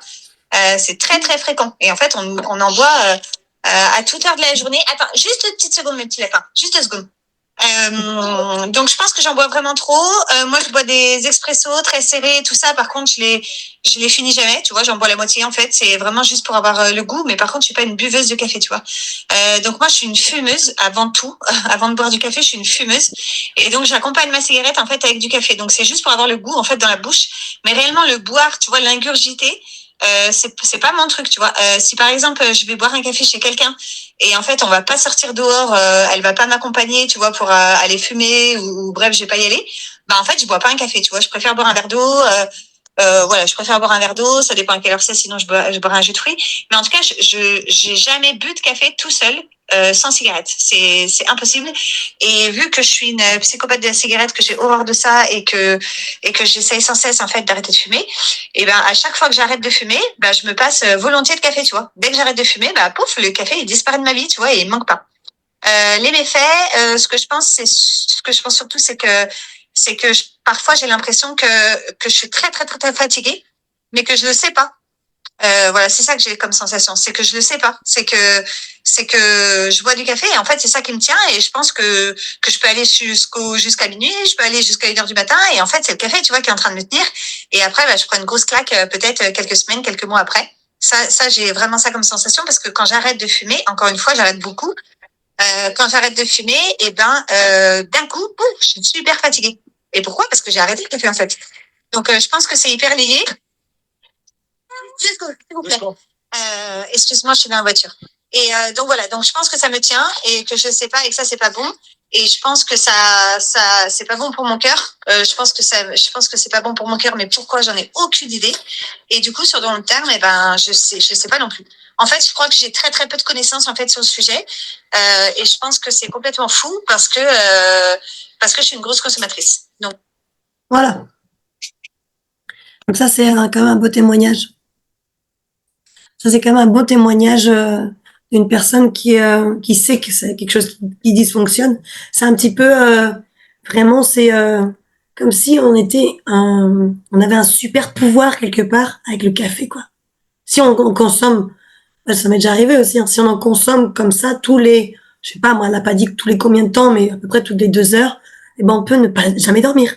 C'est très, très fréquent. Et en fait, on en boit à toute heure de la journée. Attends, juste une petite seconde, mes petits lapins, juste 2 secondes. Donc je pense que j'en bois vraiment trop. Moi je bois des expressos très serrés, tout ça. Par contre je les finis jamais. Tu vois, j'en bois la moitié en fait. C'est vraiment juste pour avoir le goût. Mais par contre je suis pas une buveuse de café, tu vois. Donc moi je suis une fumeuse avant tout. Avant de boire du café, je suis une fumeuse. Et donc j'accompagne ma cigarette en fait avec du café. Donc c'est juste pour avoir le goût en fait dans la bouche. Mais réellement le boire, tu vois, l'ingurgiter. C'est pas mon truc, tu vois. Si par exemple je vais boire un café chez quelqu'un et en fait on va pas sortir dehors, elle va pas m'accompagner, tu vois, pour aller fumer ou bref, je vais pas y aller. Bah en fait je bois pas un café, tu vois. Je préfère boire un verre d'eau. Voilà, je préfère boire un verre d'eau. Ça dépend à quelle heure c'est. Sinon je boirai un jus de fruits. Mais en tout cas, j'ai jamais bu de café tout seul. Sans cigarette, c'est impossible. Et vu que je suis une psychopathe de la cigarette, que j'ai horreur de ça et que j'essaye sans cesse en fait d'arrêter de fumer, et ben à chaque fois que j'arrête de fumer, bah je me passe volontiers de café, tu vois. Dès que j'arrête de fumer, bah pouf, le café il disparaît de ma vie, tu vois, et il manque pas. Les méfaits, ce que je pense surtout, c'est que parfois j'ai l'impression que je suis très très très très fatiguée, mais que je le sais pas. Voilà, c'est ça que j'ai comme sensation, c'est que je le sais pas, c'est que je bois du café et en fait c'est ça qui me tient et je pense que je peux aller jusqu'à minuit, je peux aller jusqu'à 1h du matin et en fait c'est le café, tu vois, qui est en train de me tenir et après bah, je prends une grosse claque peut-être quelques semaines, quelques mois après. Ça j'ai vraiment ça comme sensation parce que quand j'arrête de fumer, encore une fois j'arrête beaucoup. Quand j'arrête de fumer, et ben d'un coup, pouf, je suis super fatiguée. Et pourquoi? Parce que j'ai arrêté le café en fait. Donc je pense que c'est hyper lié. S'il vous plaît. Excuse-moi, je suis dans la voiture. Et donc voilà, donc je pense que ça me tient et que je sais pas et que ça c'est pas bon. Et je pense que ça c'est pas bon pour mon cœur. Je pense que c'est pas bon pour mon cœur, mais pourquoi j'en ai aucune idée. Et du coup sur le long terme, eh ben je sais pas non plus. En fait, je crois que j'ai très très peu de connaissances en fait sur le sujet et je pense que c'est complètement fou parce que je suis une grosse consommatrice. Donc Voilà. Donc ça, c'est quand même un beau témoignage. Ça, c'est quand même un beau témoignage d'une personne qui sait que c'est quelque chose qui dysfonctionne. C'est un petit peu, vraiment, c'est comme si on avait un super pouvoir quelque part avec le café, quoi. Si on consomme, ça m'est déjà arrivé aussi, hein, si on en consomme comme ça je sais pas, moi, elle n'a pas dit que tous les combien de temps, mais à peu près toutes les 2 heures, eh ben, on peut ne pas jamais dormir.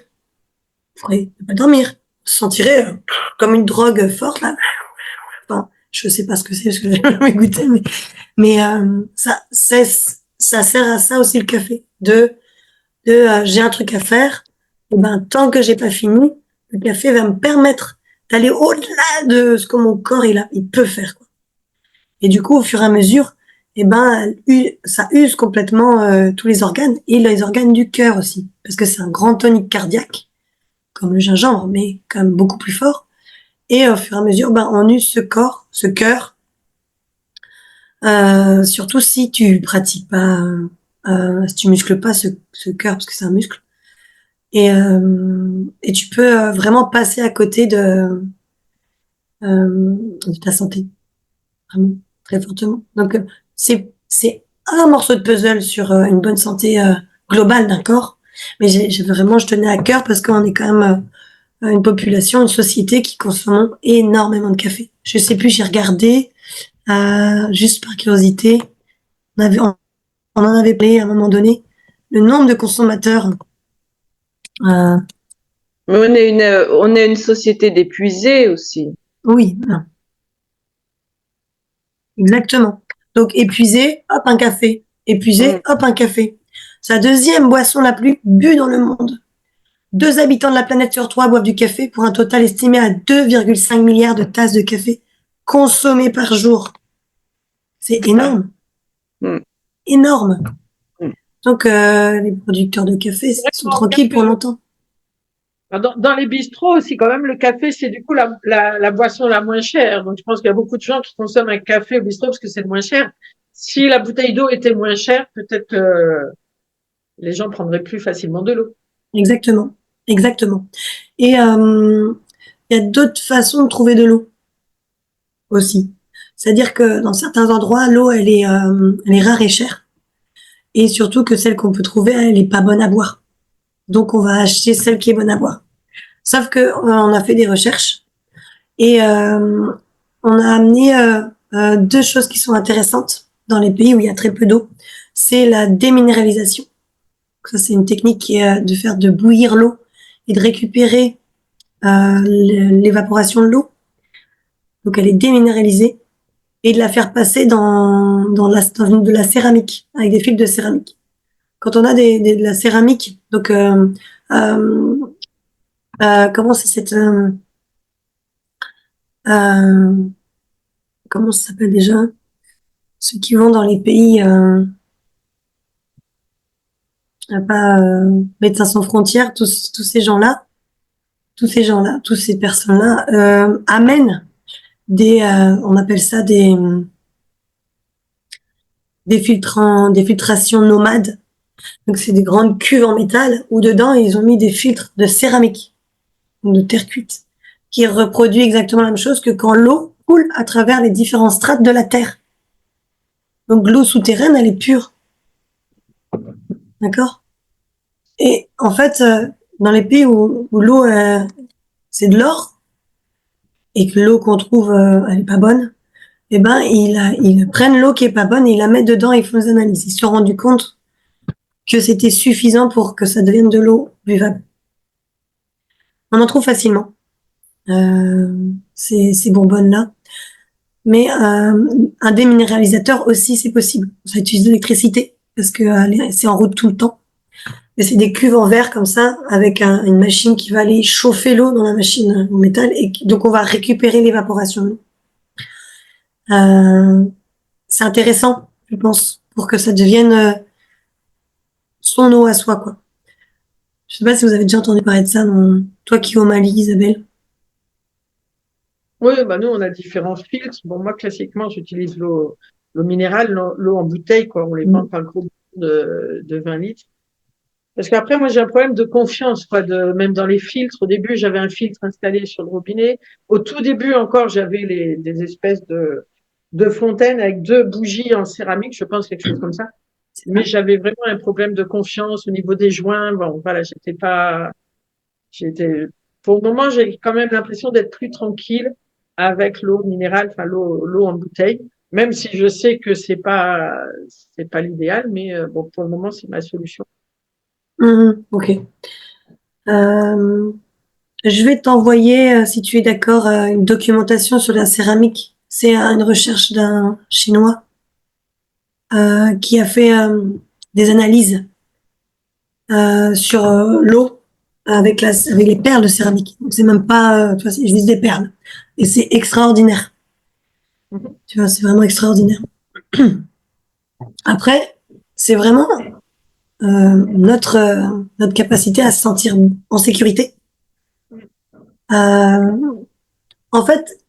Il faudrait ne pas dormir. On se sentirait comme une drogue forte, là. Enfin, je sais pas ce que c'est parce que j'ai jamais goûté, mais ça sert à ça aussi le café. J'ai un truc à faire, et ben tant que j'ai pas fini, le café va me permettre d'aller au-delà de ce que mon corps il peut faire, quoi. Et du coup, au fur et à mesure, et ben ça use complètement tous les organes et les organes du cœur aussi, parce que c'est un grand tonique cardiaque, comme le gingembre, mais quand même beaucoup plus fort. Et au fur et à mesure, ben on use ce cœur. Surtout si tu pratiques pas, si tu muscles pas ce cœur parce que c'est un muscle. Et tu peux vraiment passer à côté de ta santé, vraiment très fortement. Donc c'est un morceau de puzzle sur une bonne santé globale d'un corps. Mais je tenais à cœur parce qu'on est quand même une population, une société qui consomme énormément de café. Je sais plus, j'ai regardé juste par curiosité. On en avait parlé à un moment donné. Le nombre de consommateurs. Mais on est une société d'épuisés aussi. Oui, voilà. Exactement. Donc épuisé, hop un café. Épuisé, hop un café. C'est la deuxième boisson la plus bue dans le monde. 2 habitants de la planète sur 3 boivent du café pour un total estimé à 2,5 milliards de tasses de café consommées par jour. C'est énorme. Énorme. Donc les producteurs de café sont tranquilles pour longtemps. Dans les bistrots aussi, quand même, le café, c'est du coup la boisson la moins chère. Donc, je pense qu'il y a beaucoup de gens qui consomment un café au bistrot parce que c'est le moins cher. Si la bouteille d'eau était moins chère, peut-être que les gens prendraient plus facilement de l'eau. Exactement. Exactement. Et il y a d'autres façons de trouver de l'eau aussi. C'est-à-dire que dans certains endroits, l'eau, elle est rare et chère. Et surtout que celle qu'on peut trouver, elle est pas bonne à boire. Donc, on va acheter celle qui est bonne à boire. Sauf que on a fait des recherches et on a amené 2 choses qui sont intéressantes dans les pays où il y a très peu d'eau. C'est la déminéralisation. Ça, c'est une technique qui est de faire de bouillir l'eau et de récupérer l'évaporation de l'eau. Donc, elle est déminéralisée et de la faire passer dans de la céramique, avec des fils de céramique. Quand on a de la céramique, donc, comment c'est cette, comment ça s'appelle déjà? Ceux qui vont dans les pays, pas Médecins sans frontières, tous ces gens-là, toutes ces personnes-là amènent on appelle ça des filtrations nomades. Donc c'est des grandes cuves en métal où dedans ils ont mis des filtres de céramique, de terre cuite, qui reproduit exactement la même chose que quand l'eau coule à travers les différents strates de la terre. Donc l'eau souterraine, elle est pure. D'accord? Et en fait, dans les pays où l'eau, c'est de l'or, et que l'eau qu'on trouve, elle est pas bonne, eh ben, ils prennent l'eau qui est pas bonne et ils la mettent dedans et ils font des analyses. Ils se sont rendus compte que c'était suffisant pour que ça devienne de l'eau buvable. On en trouve facilement, ces bonbonnes-là. Mais un déminéralisateur aussi, c'est possible. Ça utilise de l'électricité parce que c'est en route tout le temps. Et c'est des cuves en verre comme ça, avec une machine qui va aller chauffer l'eau dans la machine en métal, et donc on va récupérer l'évaporation de l'eau. C'est intéressant, je pense, pour que ça devienne son eau à soi, quoi. Je sais pas si vous avez déjà entendu parler de ça, toi qui es au Mali, Isabelle. Oui, bah nous, on a différents filtres. Bon, moi, classiquement, j'utilise l'eau minérale, l'eau en bouteille, quoi. On les vend par gros de 20 litres. Parce qu'après, moi, j'ai un problème de confiance, quoi, même dans les filtres. Au début, j'avais un filtre installé sur le robinet. Au tout début, encore, j'avais des espèces de fontaines avec 2 bougies en céramique, je pense, quelque chose comme ça. Mais j'avais vraiment un problème de confiance au niveau des joints. Bon, voilà, j'étais, pour le moment, j'ai quand même l'impression d'être plus tranquille avec l'eau minérale, enfin, l'eau en bouteille. Même si je sais que c'est pas l'idéal, mais bon, pour le moment, c'est ma solution. Ok. Euh, je vais t'envoyer, si tu es d'accord, une documentation sur la céramique. C'est une recherche d'un Chinois qui a fait des analyses sur l'eau avec les perles de céramique. Donc c'est même pas, tu vois, je dis des perles. Et c'est extraordinaire. Tu vois, c'est vraiment extraordinaire. Après, c'est vraiment notre capacité à se sentir en sécurité. En fait,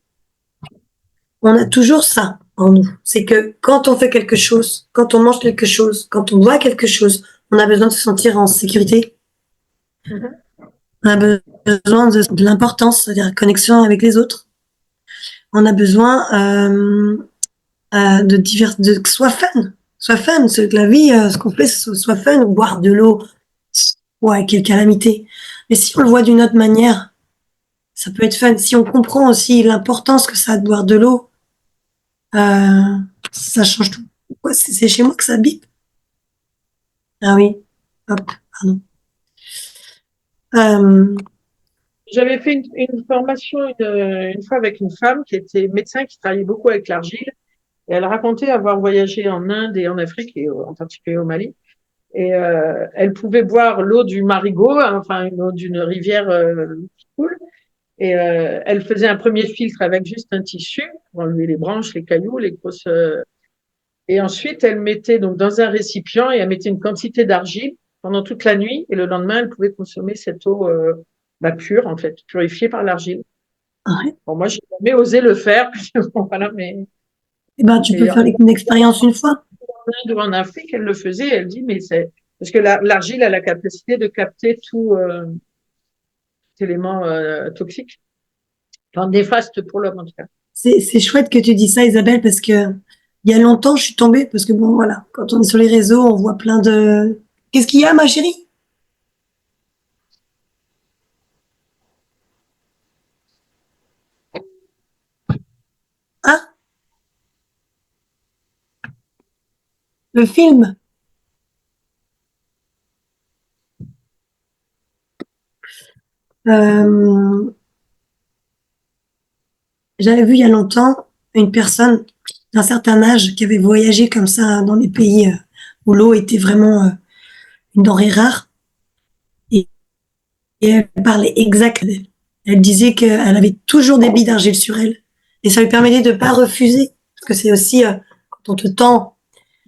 on a toujours ça en nous. C'est que quand on fait quelque chose, quand on mange quelque chose, quand on boit quelque chose, on a besoin de se sentir en sécurité. On a besoin de l'importance, c'est-à-dire la connexion avec les autres. On a besoin de que ce soit fun. Soit fun, que la vie, ce qu'on fait, soit fun, ou boire de l'eau, ouais, quelle calamité. Mais si on le voit d'une autre manière, ça peut être fun. Si on comprend aussi l'importance que ça a de boire de l'eau, ça change tout. Pourquoi c'est chez moi que ça bip? Ah oui, hop, pardon. J'avais fait une formation une fois avec une femme qui était médecin, qui travaillait beaucoup avec l'argile. Et elle racontait avoir voyagé en Inde et en Afrique, et en particulier au Mali. Et elle pouvait boire l'eau du Marigot, hein, enfin l'eau d'une rivière qui coule. Et elle faisait un premier filtre avec juste un tissu pour enlever les branches, les cailloux, les grosses. Et ensuite, elle mettait donc dans un récipient et elle mettait une quantité d'argile pendant toute la nuit. Et le lendemain, elle pouvait consommer cette eau pure, en fait, purifiée par l'argile. Ouais. Bon, moi, j'ai jamais osé le faire. Bon, voilà, mais Eh ben, tu peux et faire une expérience une fois. en Inde ou en Afrique, elle le faisait. Elle dit, mais c'est parce que l'argile a la capacité de capter tout élément toxique, enfin néfaste pour l'homme en tout cas. C'est chouette que tu dis ça, Isabelle, parce que il y a longtemps, je suis tombée, parce que bon, voilà, quand on est sur les réseaux, on voit plein de... Qu'est-ce qu'il y a, ma chérie? Hein? Le film? Euh, J'avais vu il y a longtemps une personne d'un certain âge qui avait voyagé comme ça dans des pays où l'eau était vraiment une denrée rare. Et, et elle parlait exact. Elle disait qu'elle avait toujours des billes d'argile sur elle. Et ça lui permettait de pas refuser. Parce que c'est aussi, quand on te tend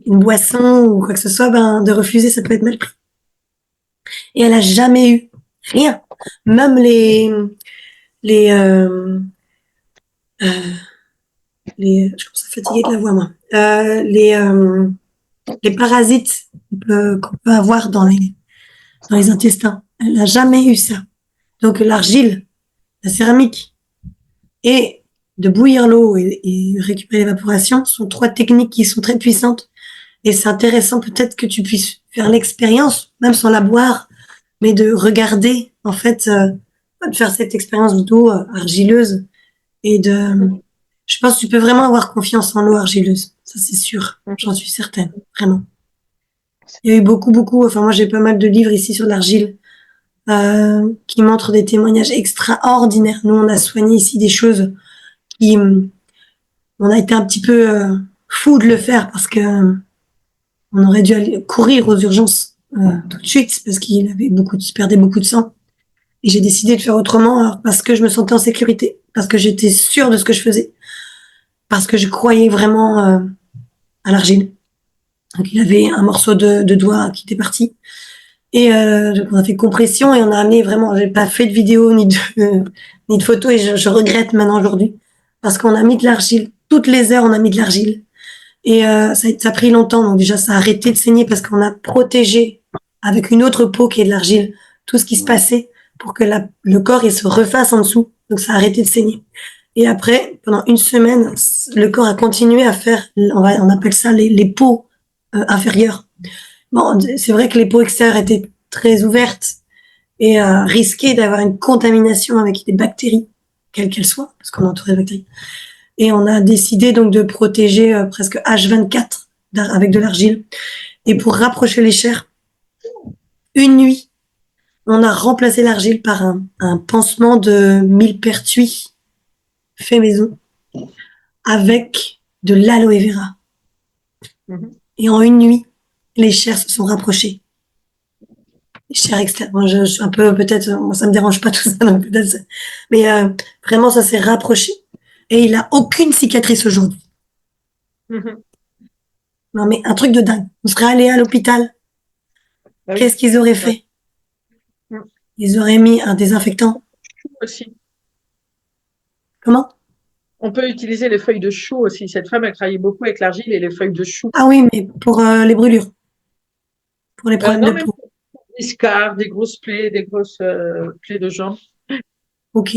une boisson ou quoi que ce soit, ben, de refuser, ça peut être mal pris. Et elle a jamais eu rien. Même les, euh, je commence à fatiguer de la voix, moi. Les parasites qu'on peut avoir dans les intestins. Elle n'a jamais eu ça. Donc l'argile, la céramique et de bouillir l'eau et récupérer l'évaporation sont trois techniques qui sont très puissantes. Et c'est intéressant peut-être que tu puisses faire l'expérience, même sans la boire, mais de regarder, en fait, de faire cette expérience d'eau argileuse et je pense que tu peux vraiment avoir confiance en l'eau argileuse. Ça, c'est sûr. J'en suis certaine. Vraiment. Il y a eu beaucoup, enfin, moi, j'ai pas mal de livres ici sur l'argile, qui montrent des témoignages extraordinaires. Nous, on a soigné ici des choses qui, on a été un petit peu, fou de le faire parce que on aurait dû aller courir aux urgences, tout de suite parce qu'il avait perdait beaucoup de sang. Et j'ai décidé de faire autrement alors, parce que je me sentais en sécurité, parce que j'étais sûre de ce que je faisais, parce que je croyais vraiment à l'argile. Donc il avait un morceau de doigt qui était parti. Et donc on a fait compression et on a amené vraiment, j'ai pas fait de vidéo ni de photo et je regrette maintenant aujourd'hui parce qu'on a mis de l'argile. Toutes les heures, on a mis de l'argile. Et ça a pris longtemps, donc déjà ça a arrêté de saigner parce qu'on a protégé avec une autre peau qui est de l'argile tout ce qui se passait pour que le corps il se refasse en dessous. Donc ça a arrêté de saigner. Et après, pendant une semaine, le corps a continué à faire, on appelle ça les peaux inférieures. Bon, c'est vrai que les peaux extérieures étaient très ouvertes et risquaient d'avoir une contamination avec des bactéries, quelles qu'elles soient, parce qu'on est entouré de bactéries. Et on a décidé donc de protéger presque H24 avec de l'argile. Et pour rapprocher les chairs, une nuit, on a remplacé l'argile par un pansement de millepertuis fait maison avec de l'aloe vera. Et en une nuit, les chairs se sont rapprochées. Les chairs externes. Bon, je suis un peu, peut-être, moi, ça me dérange pas tout ça, donc peut-être, mais vraiment, ça s'est rapproché. Et il a aucune cicatrice aujourd'hui. Non, mais un truc de dingue. On serait allé à l'hôpital. Ah oui. Qu'est-ce qu'ils auraient fait? Ils auraient mis un désinfectant. Aussi. Comment? On peut utiliser les feuilles de chou aussi. Cette femme, elle travaillait beaucoup avec l'argile et les feuilles de chou. Ah oui, mais pour les brûlures. Pour les problèmes Non, de même peau. pour des scars, des grosses plaies, des grosses plaies de jambes. Ok.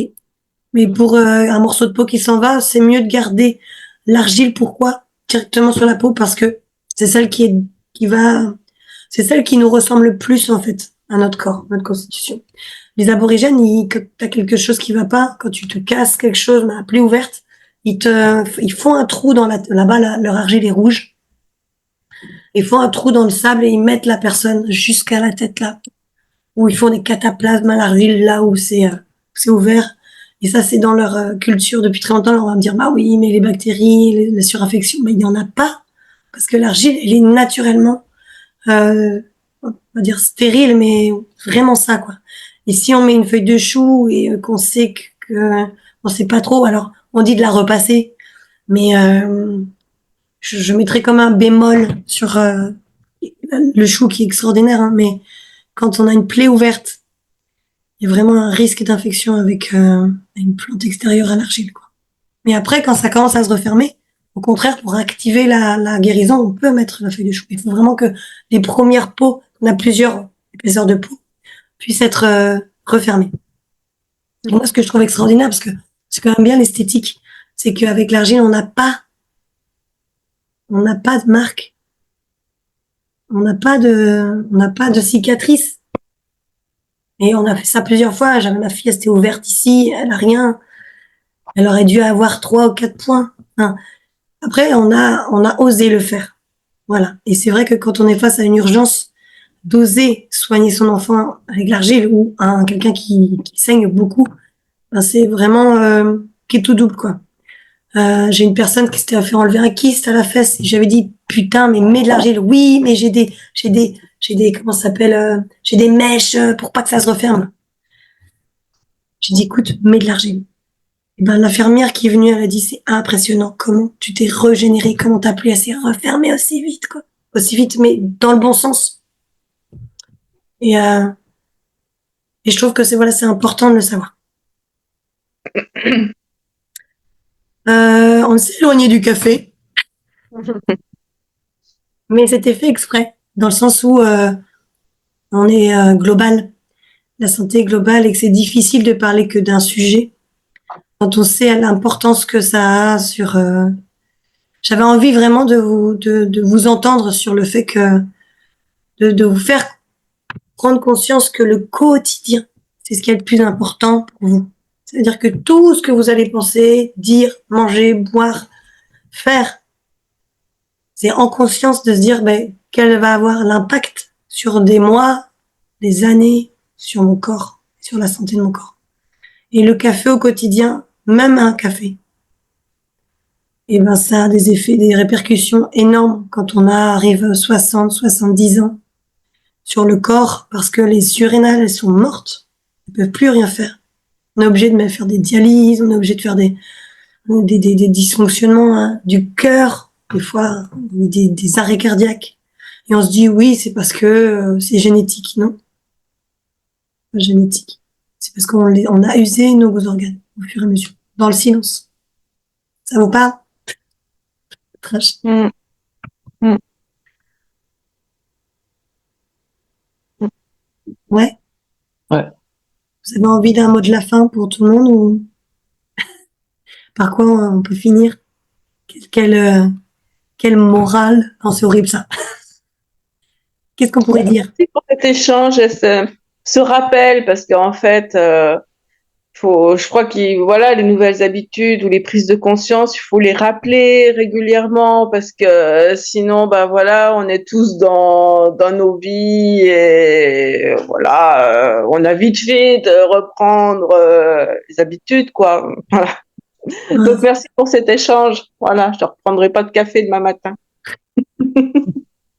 Mais pour un morceau de peau qui s'en va, c'est mieux de garder l'argile. Pourquoi? Directement sur la peau, parce que c'est celle c'est celle qui nous ressemble le plus, en fait, à notre corps, notre constitution. Les aborigènes, quand t'as quelque chose qui va pas, quand tu te casses quelque chose, la plaie ouverte, ils font un trou là-bas, leur argile est rouge. Ils font un trou dans le sable et ils mettent la personne jusqu'à la tête là. Ou ils font des cataplasmes à l'argile là où c'est ouvert. Et ça, c'est dans leur culture depuis très longtemps. Alors on va me dire, bah oui, mais les bactéries, les surinfections, mais il n'y en a pas. Parce que l'argile, elle est naturellement, on va dire stérile, mais vraiment ça, quoi. Et si on met une feuille de chou et qu'on sait que on sait pas trop, alors on dit de la repasser. Mais je mettrais comme un bémol sur le chou qui est extraordinaire, hein, mais quand on a une plaie ouverte, il y a vraiment un risque d'infection avec une plante extérieure à l'argile, quoi. Mais après, quand ça commence à se refermer, au contraire, pour activer la guérison, on peut mettre la feuille de chou. Il faut vraiment que les premières peaux, on a plusieurs épaisseurs de peau, puissent être refermées. Et moi, ce que je trouve extraordinaire, parce que c'est quand même bien l'esthétique, c'est qu'avec l'argile, on n'a pas de marque, on n'a pas de cicatrice. Et on a fait ça plusieurs fois. J'avais ma fille, elle s'était ouverte ici, elle a rien. Elle aurait dû avoir 3 ou 4 points. Hein. Après, on a osé le faire. Voilà. Et c'est vrai que quand on est face à une urgence, d'oser soigner son enfant avec l'argile ou quelqu'un qui saigne beaucoup, ben c'est vraiment qui est tout double quoi. J'ai une personne qui s'était fait enlever un kyste à la fesse et j'avais dit putain mais mets de l'argile. Oui mais j'ai des comment ça s'appelle j'ai des mèches pour pas que ça se referme. J'ai dit écoute mets de l'argile. Et ben l'infirmière qui est venue elle a dit c'est impressionnant comment tu t'es régénéré, comment ta plaie s'est refermée aussi vite quoi. Aussi vite mais dans le bon sens. Et je trouve que c'est important de le savoir. On s'est éloigné du café, mais c'était fait exprès, dans le sens où on est global, la santé est globale et que c'est difficile de parler que d'un sujet quand on sait l'importance que ça a sur. J'avais envie vraiment de vous entendre sur le fait que de vous faire prendre conscience que le quotidien, c'est ce qui est le plus important pour vous. C'est-à-dire que tout ce que vous allez penser, dire, manger, boire, faire, c'est en conscience de se dire quel va avoir l'impact sur des mois, des années, sur mon corps, sur la santé de mon corps. Et le café au quotidien, même un café, et ça a des effets, des répercussions énormes quand on arrive à 60, 70 ans sur le corps parce que les surrénales, elles sont mortes. Elles peuvent plus rien faire. On est obligé de faire des dialyses, on est obligé de faire des dysfonctionnements du cœur, des fois des arrêts cardiaques. Et on se dit oui, c'est parce que c'est génétique. Non, pas génétique. C'est parce on a usé nos organes au fur et à mesure, dans le silence. Ça vous parle? Trash. Mm. Mm. Ouais. Ouais. Vous avez envie d'un mot de la fin pour tout le monde ou par quoi on peut finir? Quelle morale? Non, c'est horrible ça. Qu'est-ce qu'on pourrait dire? Merci pour cet échange et ce rappel, parce qu'en fait, je crois que voilà, les nouvelles habitudes ou les prises de conscience, il faut les rappeler régulièrement parce que sinon, voilà, on est tous dans nos vies et voilà, on a vite fait de reprendre les habitudes, quoi. Voilà. Donc merci pour cet échange. Voilà, je ne reprendrai pas de café demain matin.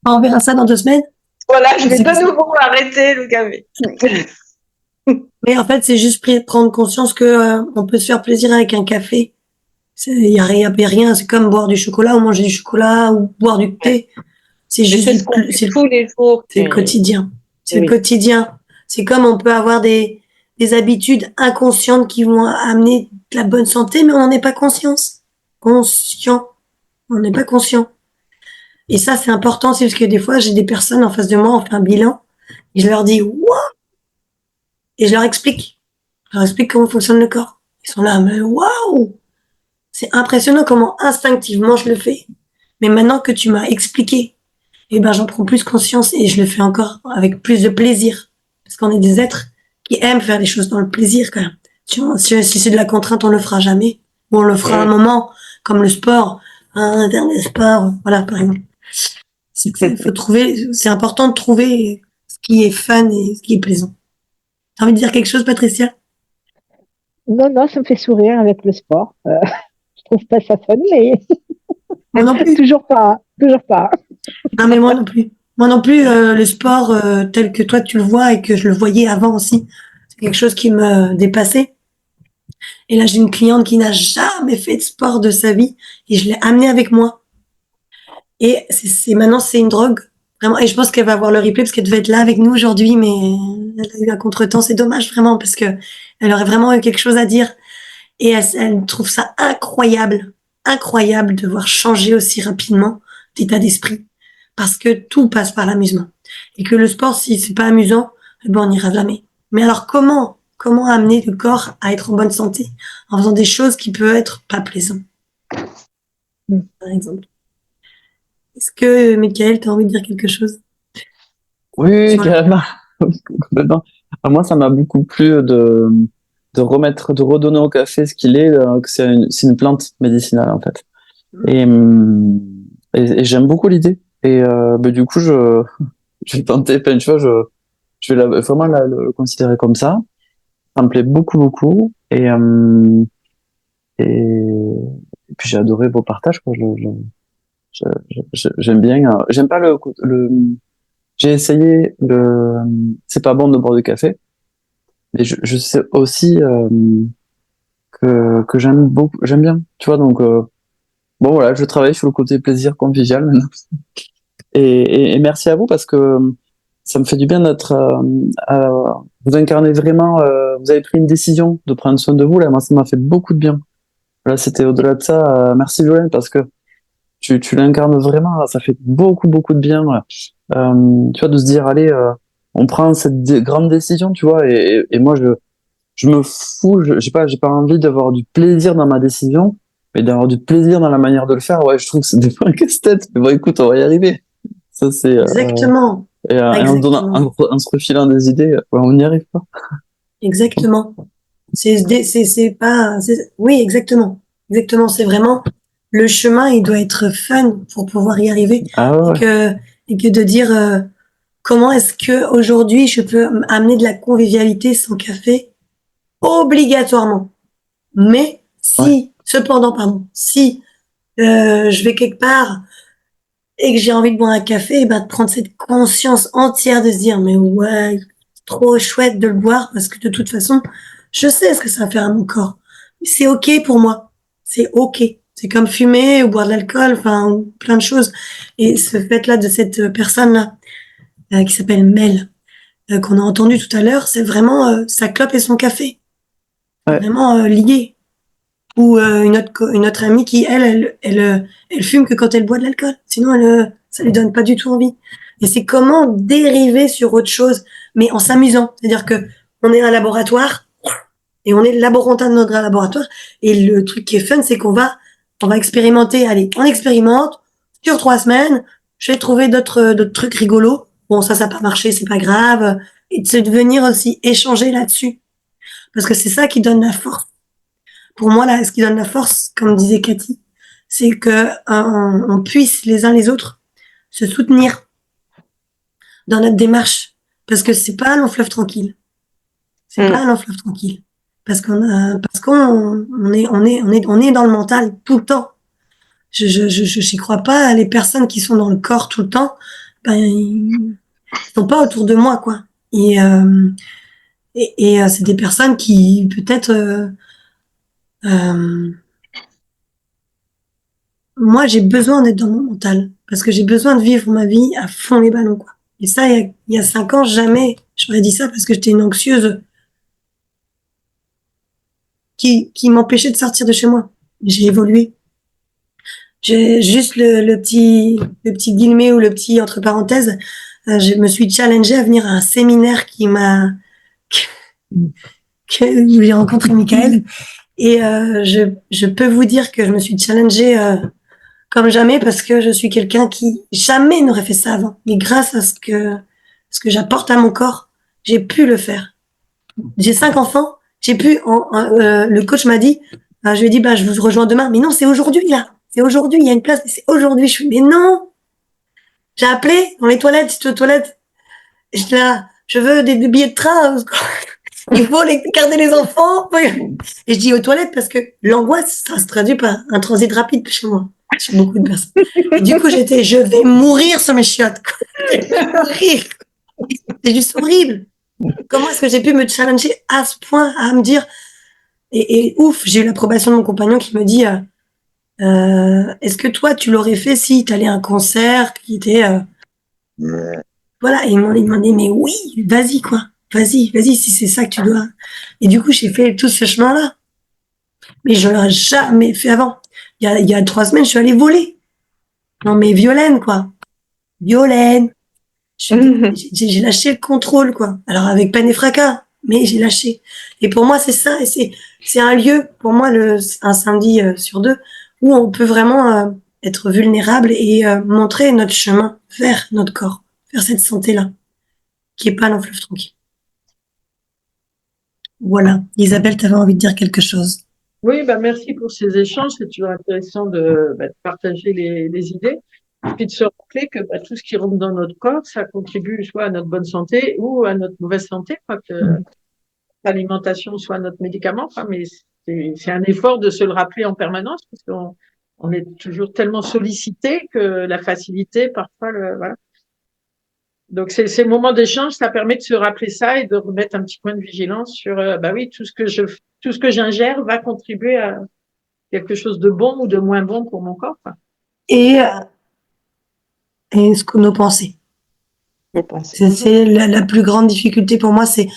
On verra ça dans 2 semaines. Voilà, je vais de nouveau arrêter le café. Mais en fait, c'est juste prendre conscience que on peut se faire plaisir avec un café. Il y a rien. C'est comme boire du chocolat ou manger du chocolat ou boire du thé. C'est juste tous les jours. C'est le quotidien. C'est le quotidien. C'est comme on peut avoir des habitudes inconscientes qui vont amener de la bonne santé, mais on n'en est pas conscient. On n'est pas conscient. Et ça, c'est important aussi parce que des fois, j'ai des personnes en face de moi, on fait un bilan, et je leur dis, waouh! Et je leur explique. Comment fonctionne le corps. Ils sont là, mais waouh! C'est impressionnant comment instinctivement je le fais. Mais maintenant que tu m'as expliqué, j'en prends plus conscience et je le fais encore avec plus de plaisir. Parce qu'on est des êtres qui aiment faire les choses dans le plaisir quand même. Si c'est de la contrainte, on le fera jamais. Ou on le fera à un moment, comme le sport, un dernier sport, voilà, par exemple. C'est important de trouver ce qui est fun et ce qui est plaisant. T'as envie de dire quelque chose, Patricia? Non, ça me fait sourire avec le sport. Je trouve pas ça fun, mais Moi non plus. toujours pas. Non, mais moi non plus. Moi non plus, le sport tel que toi tu le vois et que je le voyais avant aussi, c'est quelque chose qui me dépassait. Et là, j'ai une cliente qui n'a jamais fait de sport de sa vie et je l'ai amenée avec moi. Et maintenant, c'est une drogue. Vraiment. Et je pense qu'elle va avoir le replay parce qu'elle devait être là avec nous aujourd'hui, mais elle a eu un contretemps. C'est dommage vraiment parce que elle aurait vraiment eu quelque chose à dire. Et elle trouve ça incroyable de voir changer aussi rapidement d'état d'esprit. Parce que tout passe par l'amusement. Et que le sport, si c'est pas amusant, on n'ira jamais. Mais alors comment amener le corps à être en bonne santé? En faisant des choses qui peuvent être pas plaisantes. Par exemple. Est-ce que, Michael, tu as envie de dire quelque chose? Oui, carrément. Complètement. Moi, ça m'a beaucoup plu de redonner au café ce qu'il est, que c'est une plante médicinale, en fait. Et j'aime beaucoup l'idée. Et du coup, je vais tenter, enfin, tu vois, je vais vraiment le considérer comme ça. Ça me plaît beaucoup, beaucoup. Et puis j'ai adoré vos partages, quoi. J'aime bien. J'aime pas j'ai essayé c'est pas bon de boire du café, mais je sais aussi que j'aime bien. Tu vois, donc bon voilà, je travaille sur le côté plaisir convivial maintenant. Et merci à vous parce que ça me fait du bien d'être. Vous incarnez vraiment. Vous avez pris une décision de prendre soin de vous là. Moi, ça m'a fait beaucoup de bien. Là, c'était au-delà de ça. Merci Violaine parce que tu l'incarnes vraiment. Là, ça fait beaucoup beaucoup de bien. Tu vois, de se dire allez, on prend cette grande décision, tu vois. Et moi, je me fous. J'ai pas envie d'avoir du plaisir dans ma décision, mais d'avoir du plaisir dans la manière de le faire. Ouais, je trouve que c'est des fois un casse-tête. Mais bon, écoute, on va y arriver. Ça, c'est, Exactement. et en donnant, Exactement. en se refilant des idées, ouais, on n'y arrive pas. Exactement. C'est pas, oui, exactement. Exactement. C'est vraiment, le chemin, il doit être fun pour pouvoir y arriver. Ah ouais, Et ouais. que de dire, comment est-ce que aujourd'hui je peux amener de la convivialité sans café obligatoirement. Mais Ouais. cependant, pardon, si je vais quelque part et que j'ai envie de boire un café, et ben de prendre cette conscience entière de se dire mais ouais, trop chouette de le boire parce que de toute façon, je sais ce que ça va faire à mon corps. C'est ok pour moi. C'est ok. C'est comme fumer ou boire de l'alcool, enfin plein de choses. Et ce fait-là de cette personne-là qui s'appelle Mel, qu'on a entendu tout à l'heure, c'est vraiment sa clope et son café. C'est Ouais. vraiment lié. Ou une autre amie qui, elle fume que quand elle boit de l'alcool. Sinon, ça lui donne pas du tout envie. Et c'est comment dériver sur autre chose, mais en s'amusant. C'est-à-dire que on est un laboratoire et on est le laborantin de notre laboratoire. Et le truc qui est fun, c'est on va expérimenter. Allez, on expérimente sur 3 semaines. Je vais trouver d'autres trucs rigolos. Bon, ça n'a pas marché, c'est pas grave. Et de se venir aussi échanger là-dessus. Parce que c'est ça qui donne la force. Pour moi, là, ce qui donne la force, comme disait Cathy, c'est que on puisse les uns les autres se soutenir dans notre démarche, parce que c'est pas un long fleuve tranquille. C'est pas un long fleuve tranquille, parce qu'on est dans le mental tout le temps. J'y crois pas. Les personnes qui sont dans le corps tout le temps, ben ils sont pas autour de moi, quoi. Et c'est des personnes qui peut-être euh, moi, j'ai besoin d'être dans mon mental parce que j'ai besoin de vivre ma vie à fond les ballons, quoi. Et ça, il y a 5 ans, jamais j'aurais dit ça parce que j'étais une anxieuse qui m'empêchait de sortir de chez moi. J'ai évolué. J'ai juste le petit guillemet ou le petit entre parenthèses. Je me suis challengée à venir à un séminaire où j'ai rencontré Michael. Et je peux vous dire que je me suis challengée comme jamais parce que je suis quelqu'un qui jamais n'aurait fait ça avant. Mais grâce à ce que j'apporte à mon corps, j'ai pu le faire. J'ai 5 enfants, j'ai pu. Le coach m'a dit, je lui ai dit, bah je vous rejoins demain. Mais non, c'est aujourd'hui là. C'est aujourd'hui. Il y a une place. C'est aujourd'hui. Je suis, mais non. J'ai appelé dans les toilettes. Si tu veux aux toilettes. J'étais là. Je veux des billets de train. Il faut garder les enfants. Et je dis aux toilettes parce que l'angoisse, ça se traduit par un transit rapide chez moi. Chez beaucoup de personnes. Et du coup, je vais mourir sur mes chiottes. Mourir. C'est juste horrible. Comment est-ce que j'ai pu me challenger à ce point, à me dire, et ouf, j'ai eu l'approbation de mon compagnon qui me dit, est-ce que toi, tu l'aurais fait si tu allais à un concert qui était, voilà, et ils m'ont dit, mais oui, vas-y, quoi. Vas-y, si c'est ça que tu dois. Et du coup, j'ai fait tout ce chemin-là. Mais je l'aurais jamais fait avant. Il y a 3 semaines, je suis allée voler. Non, mais Violaine, quoi. Violaine. J'ai lâché le contrôle, quoi. Alors, avec peine et fracas, mais j'ai lâché. Et pour moi, c'est ça. Et c'est un lieu, pour moi, un samedi sur 2, où on peut vraiment être vulnérable et montrer notre chemin vers notre corps, vers cette santé-là, qui est pas l'en fleuve tranquille. Voilà. Isabelle, tu avais envie de dire quelque chose. Oui, bah merci pour ces échanges. C'est toujours intéressant de partager les idées. puis de se rappeler que tout ce qui rentre dans notre corps, ça contribue soit à notre bonne santé ou à notre mauvaise santé, quoi, que l'alimentation soit notre médicament, quoi, mais c'est un effort de se le rappeler en permanence parce qu'on est toujours tellement sollicité que la facilité, parfois, voilà. Donc, ces moments d'échange, ça permet de se rappeler ça et de remettre un petit point de vigilance sur, oui, tout ce que j'ingère va contribuer à quelque chose de bon ou de moins bon pour mon corps, quoi. Et ce que nos pensées. C'est la plus grande difficulté pour moi, c'est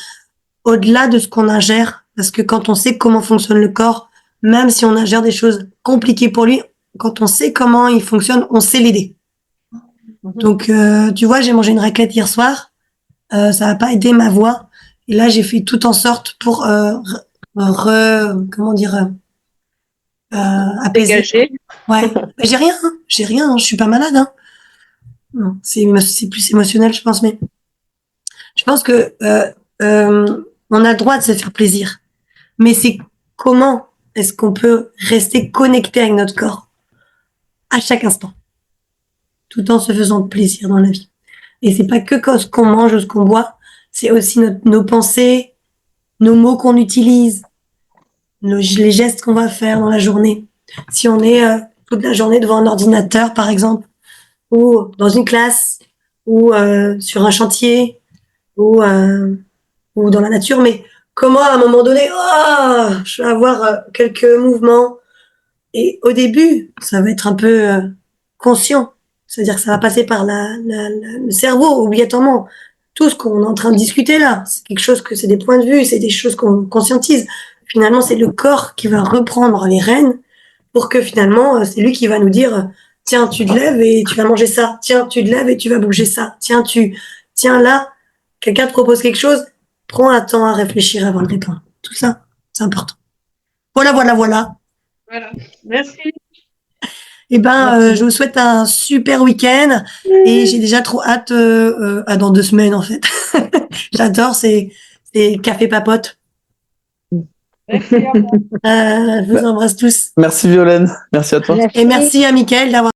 au-delà de ce qu'on ingère, parce que quand on sait comment fonctionne le corps, même si on ingère des choses compliquées pour lui, quand on sait comment il fonctionne, on sait l'aider. Donc, tu vois, j'ai mangé une raclette hier soir, ça n'a pas aidé ma voix, et là, j'ai fait tout en sorte pour comment dire, apaiser. Dégagé. Ouais, j'ai rien, je suis pas malade, hein. Non, c'est plus émotionnel, je pense, mais je pense que on a le droit de se faire plaisir, mais c'est comment est-ce qu'on peut rester connecté avec notre corps à chaque instant, tout en se faisant plaisir dans la vie. Et c'est pas que ce qu'on mange ou ce qu'on boit, c'est aussi nos pensées, nos mots qu'on utilise, les gestes qu'on va faire dans la journée. Si on est toute la journée devant un ordinateur, par exemple, ou dans une classe, ou sur un chantier, ou dans la nature, mais comment à un moment donné, je vais avoir quelques mouvements. Et au début, ça va être un peu conscient. C'est-à-dire que ça va passer par le cerveau, obligatoirement. Tout ce qu'on est en train de discuter là, c'est quelque chose que c'est des points de vue, c'est des choses qu'on conscientise. Finalement, c'est le corps qui va reprendre les rênes pour que finalement, c'est lui qui va nous dire tiens, tu te lèves et tu vas manger ça. Tiens, tu te lèves et tu vas bouger ça. Tiens là, quelqu'un te propose quelque chose, prends un temps à réfléchir avant de répondre. Tout ça, c'est important. Voilà. Voilà. Merci. Eh ben, je vous souhaite un super week-end et j'ai déjà trop hâte dans 2 semaines en fait. J'adore ces café papote. Merci. Je vous embrasse tous. Merci Violaine, merci à toi. Et merci à Mickaël d'avoir